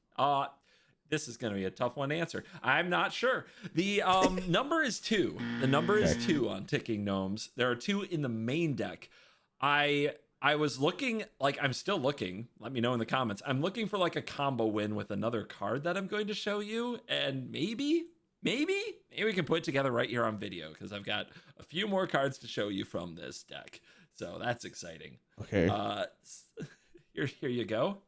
This is going to be a tough one to answer. I'm not sure. The number is 2. The number is 2 on Ticking Gnomes. There are 2 in the main deck. I was looking, like, I'm still looking. Let me know in the comments. I'm looking for like a combo win with another card that I'm going to show you, and maybe we can put it together right here on video because I've got a few more cards to show you from this deck. So that's exciting. Okay. Here you go.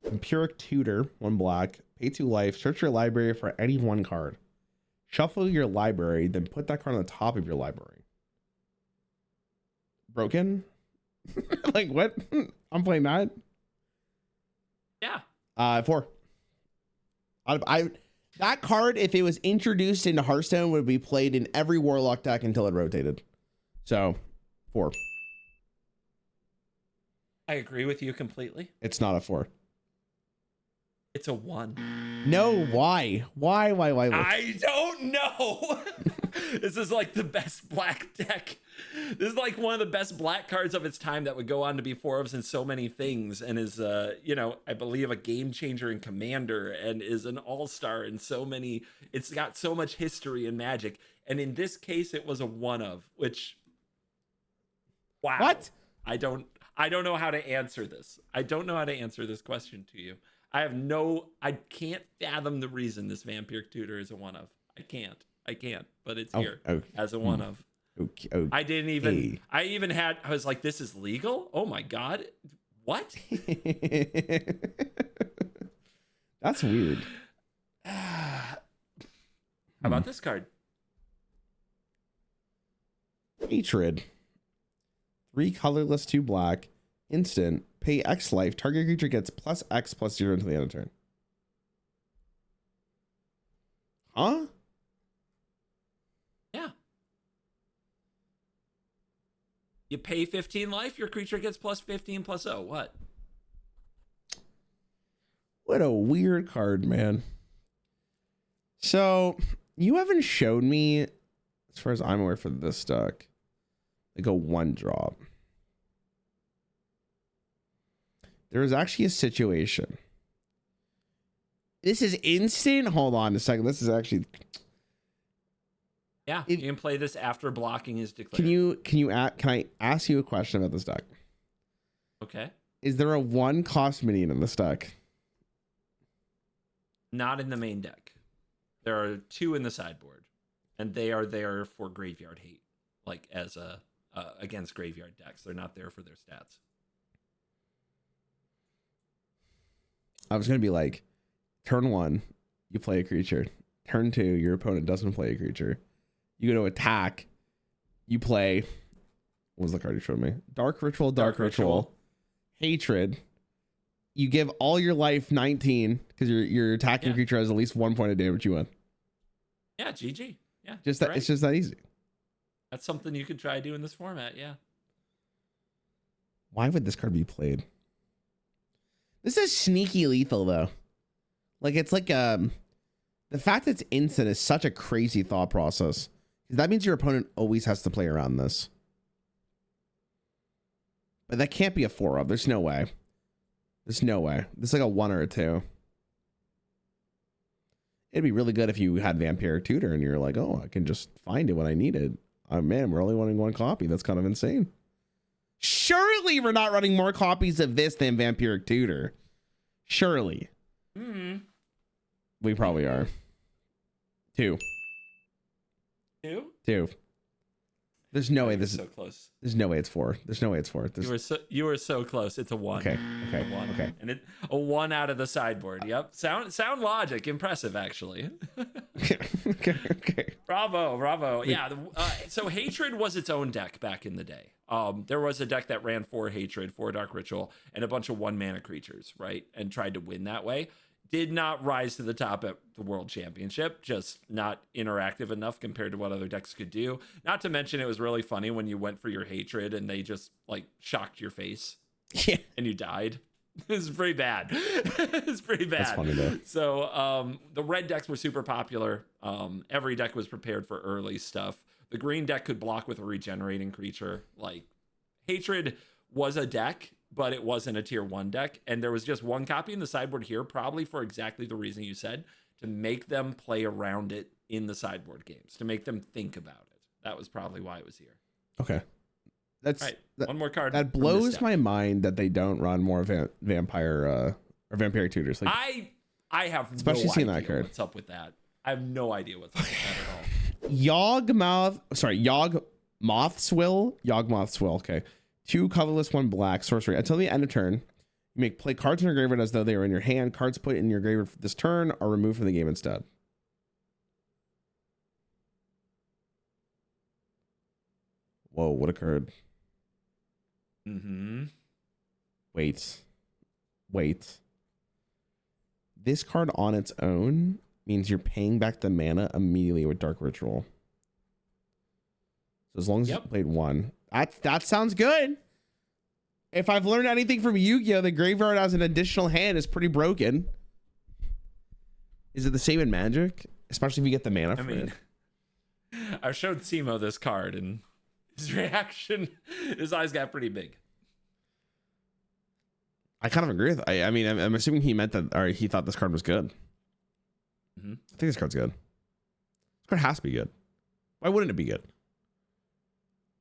Empiric Tutor, 1 black, pay 2 life, search your library for any 1 card. Shuffle your library, then put that card on the top of your library. Broken? Like, what? I'm playing that? Yeah. 4. That card, if it was introduced into Hearthstone, would be played in every Warlock deck until it rotated. So, 4. I agree with you completely. It's not a 4. It's a 1. No, why? Why? I don't know. This is like the best black deck. This is like one of the best black cards of its time that would go on to be 4-ofs in so many things, and is, I believe a game changer in Commander, and is an all-star in so many. It's got so much history in Magic, and in this case, it was a 1-of, which, wow. What? I don't know how to answer this. I don't know how to answer this question to you. I can't fathom the reason this Vampiric Tutor is a 1-of. I can't, but it's here as a 1-of. Okay. I was like, this is legal? Oh my God. What? That's weird. How about this card? Hatred. 3 colorless, 2 black. Instant. Pay X life. Target creature gets +X/+0 until the end of turn. Huh? Yeah. You pay 15 life, your creature gets +15/+0. What? What a weird card, man. So, you haven't showed me, as far as I'm aware for this deck, like a 1-drop. There is actually a situation. This is instant. Hold on a second. This is actually... Yeah, you can play this after blocking is declared. Can I ask you a question about this deck? Okay. Is there a 1-cost minion in this deck? Not in the main deck. There are 2 in the sideboard, and they are there for graveyard hate, like as a against graveyard decks. They're not there for their stats. I was gonna be like, turn 1, you play a creature. Turn 2, your opponent doesn't play a creature. You go to attack. You play. What was the card you showed me? Dark Ritual, Dark Ritual. Hatred. You give all your life 19 because your attacking creature has at least 1 point of damage. You win. Yeah, GG. Yeah, just that. Right. It's just that easy. That's something you could try to do in this format. Yeah. Why would this card be played? This is sneaky lethal though. Like it's like the fact that it's instant is such a crazy thought process. That means your opponent always has to play around this. But that can't be a 4-of. There's no way. There's no way. This is like a 1 or a 2. It'd be really good if you had Vampiric Tutor and you're like, oh, I can just find it when I need it. Oh man, we're only running 1 copy. That's kind of insane. Surely we're not running more copies of this than Vampiric Tutor. Surely. We probably are. 2. 2. There's no way this is so close. There's no way it's 4. There's no way it's 4. You were so close. It's a 1. Okay. A 1. Okay. And a 1 out of the sideboard. Yep. Sound logic. Impressive, actually. Okay. Bravo. Yeah. So Hatred was its own deck back in the day. There was a deck that ran 4 Hatred, 4 Dark Ritual, and a bunch of 1-mana creatures, right? And tried to win that way. Did not rise to the top at the World Championship, just not interactive enough compared to what other decks could do. Not to mention it was really funny when you went for your Hatred and they just like shocked your face. Yeah. And you died. It was pretty bad. It's pretty bad. That's funny though. So the red decks were super popular. Every deck was prepared for early stuff. The green deck could block with a regenerating creature. Like Hatred was a deck, but it wasn't a tier 1 deck. And there was just 1 copy in the sideboard here, probably for exactly the reason you said, to make them play around it in the sideboard games, to make them think about it. That was probably why it was here. Okay. That's right. 1 more card. That blows my mind that they don't run more vampire or Vampiric Tutors. Like I have especially no seeing idea that card. What's up with that. I have no idea what's up with that at all. Yawg Mothswill. Okay. 2 colorless, 1 black sorcery. Until the end of turn, you may play cards in your graveyard as though they were in your hand. Cards put in your graveyard this turn are removed from the game instead. Whoa, what occurred? Wait. This card on its own means you're paying back the mana immediately with Dark Ritual. So as long as you played 1. That sounds good. If I've learned anything from Yu-Gi-Oh, the graveyard as an additional hand is pretty broken. Is it the same in Magic? Especially if you get the mana for it. I showed Simo this card and his reaction, his eyes got pretty big. I kind of agree with I mean, I'm assuming he meant that, or he thought this card was good. I think this card's good. This card has to be good. Why wouldn't it be good?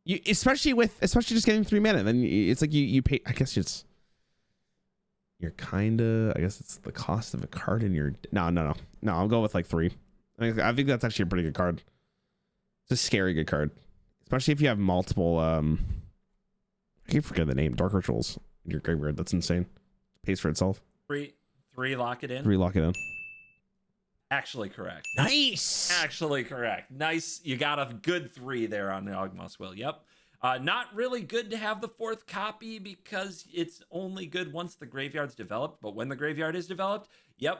You especially just getting 3 mana, then it's like you pay. I guess you're kinda. I guess it's the cost of a card in your. No. I'll go with like 3. I think that's actually a pretty good card. It's a scary good card, especially if you have multiple. I can't forget the name. Dark Rituals in your graveyard. That's insane. It pays for itself. 3 lock it in. 3 lock it in. Actually correct. Nice. Actually correct. Nice. You got a good 3 there on the Ogmoswill. Yep. Not really good to have the 4th copy because it's only good once the graveyard's developed. But when the graveyard is developed,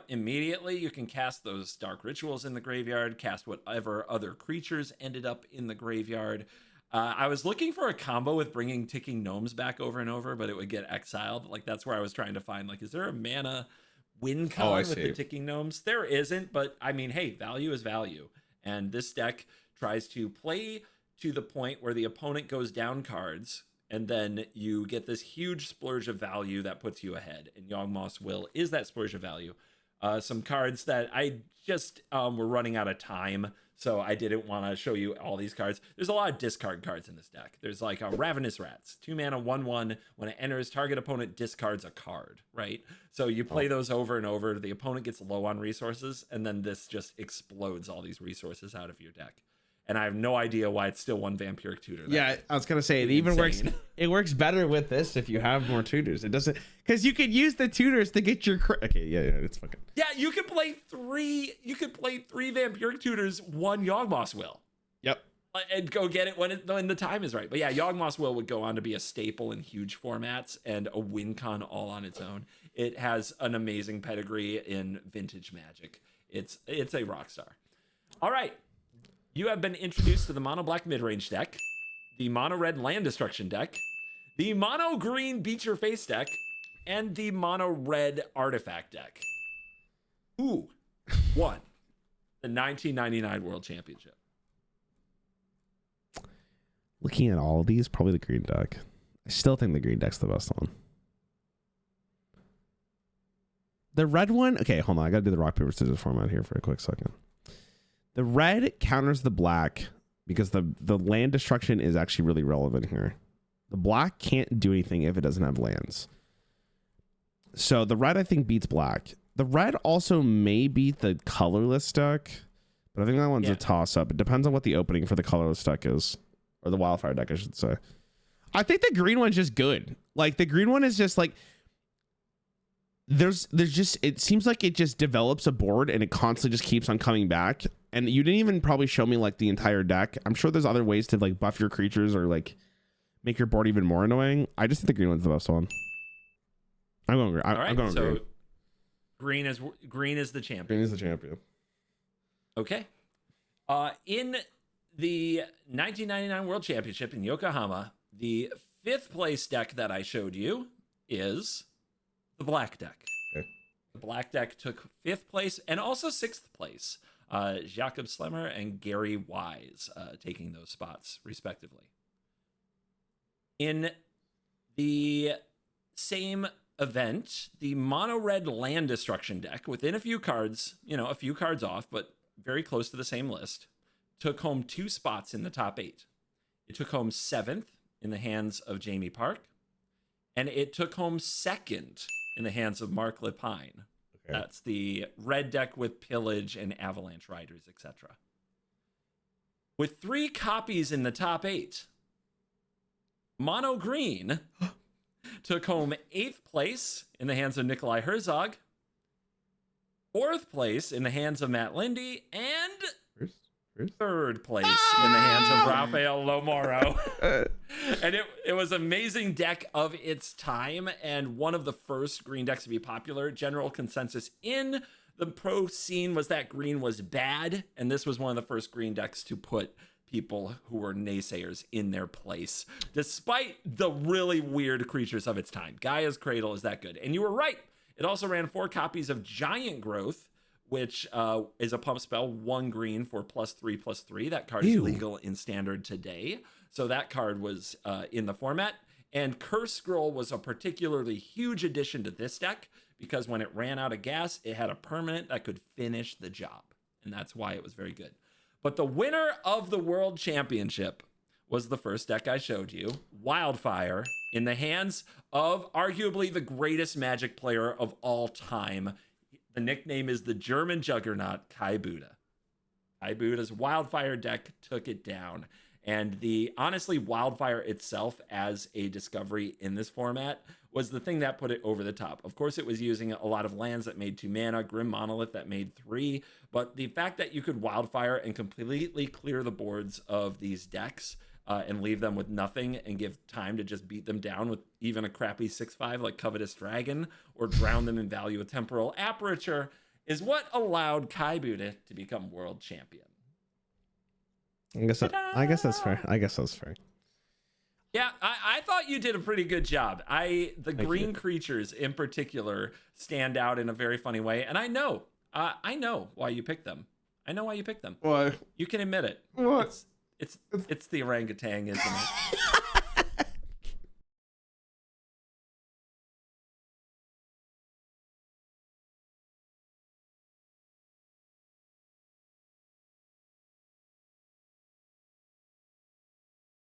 immediately you can cast those Dark Rituals in the graveyard, cast whatever other creatures ended up in the graveyard. I was looking for a combo with bringing Ticking Gnomes back over and over, but it would get exiled. Like that's where I was trying to find, like, is there a mana win con with the Ticking Gnomes? There isn't, but I mean, hey, value is value. And this deck tries to play to the point where the opponent goes down cards, and then you get this huge splurge of value that puts you ahead. And Yawgmoth's Will is that splurge of value. some cards that I just were running out of time, so I didn't want to show you all these cards. There's a lot of discard cards in this deck. There's like a Ravenous Rats, 2 mana, 1/1. When it enters, target opponent discards a card, right? So you play those over and over. The opponent gets low on resources, and then this just explodes all these resources out of your deck. And I have no idea why it's still 1 Vampiric Tutor. Yeah, I was gonna say it even works. It works better with this if you have more tutors. It doesn't, because you could use the tutors to get your. Okay, yeah, it's fucking. Yeah, you could play 3. You could play 3 Vampiric Tutors, 1 Yawgmoth Will. Yep. And go get it when the time is right. But yeah, Yawgmoth Will would go on to be a staple in huge formats and a win con all on its own. It has an amazing pedigree in vintage Magic. It's a rock star. All right. You have been introduced to the mono black midrange deck, the mono red land destruction deck, the mono green beat your face deck, and the mono red artifact deck. Who won the 1999 World Championship? Looking at all of these, probably the green deck. I still think the green deck's the best one. The red one, okay, hold on. I gotta do the rock paper scissors format here for a quick second. The red counters the black because the land destruction is actually really relevant here. The black can't do anything if it doesn't have lands. So the red, I think, beats black. The red also may beat the colorless deck, but I think that one's a toss-up. It depends on what the opening for the colorless deck is. Or the wildfire deck, I should say. I think the green one's just good. Like, the green one is just like... There's just... It seems like it just develops a board and it constantly just keeps on coming back. And you didn't even probably show me, like, the entire deck. I'm sure there's other ways to, like, buff your creatures or, like, make your board even more annoying. I just think the green one's the best one. I'm going green. I'm going green. Green is the champion. Green is the champion. Okay. In the 1999 World Championship in Yokohama, the 5th place deck that I showed you is the black deck. Okay. The black deck took 5th place and also 6th place. Jakob Slemmer and Gary Wise taking those spots, respectively. In the same event, the mono red land destruction deck, within a few cards, a few cards off, but very close to the same list, took home 2 spots in the top 8. It took home 7th in the hands of Jamie Park, and it took home 2nd in the hands of Mark Lepine. Okay. That's the red deck with Pillage and Avalanche Riders, etc. With 3 copies in the top 8, mono green took home 8th place in the hands of Nikolai Herzog, 4th place in the hands of Matt Lindy, and 3rd place in the hands of Rafael Lomoro. And it was an amazing deck of its time and one of the first green decks to be popular. General consensus in the pro scene was that green was bad, and this was one of the first green decks to put people who were naysayers in their place, despite the really weird creatures of its time. Gaia's Cradle is that good. And you were right. It also ran 4 copies of Giant Growth, which is a pump spell, 1 green for +3/+3. That card is legal in Standard today. So that card was in the format. And Curse Scroll was a particularly huge addition to this deck because when it ran out of gas, it had a permanent that could finish the job. And that's why it was very good. But the winner of the World Championship was the first deck I showed you, Wildfire, in the hands of arguably the greatest Magic player of all time. The nickname is the German juggernaut, Kai Buda. Kai Buda's Wildfire deck took it down. And honestly, Wildfire itself as a discovery in this format was the thing that put it over the top. Of course, it was using a lot of lands that made 2 mana, Grim Monolith that made 3, but the fact that you could Wildfire and completely clear the boards of these decks and leave them with nothing and give time to just beat them down with even a crappy 6/5 like Covetous Dragon or drown them in value with Temporal Aperture is what allowed Kai Buda to become world champion. I guess that's fair. Yeah, I thought you did a pretty good job. The green creatures in particular stand out in a very funny way, and I know why you picked them. I know why you picked them. Why? You can admit it. What? It's the orangutan, isn't it?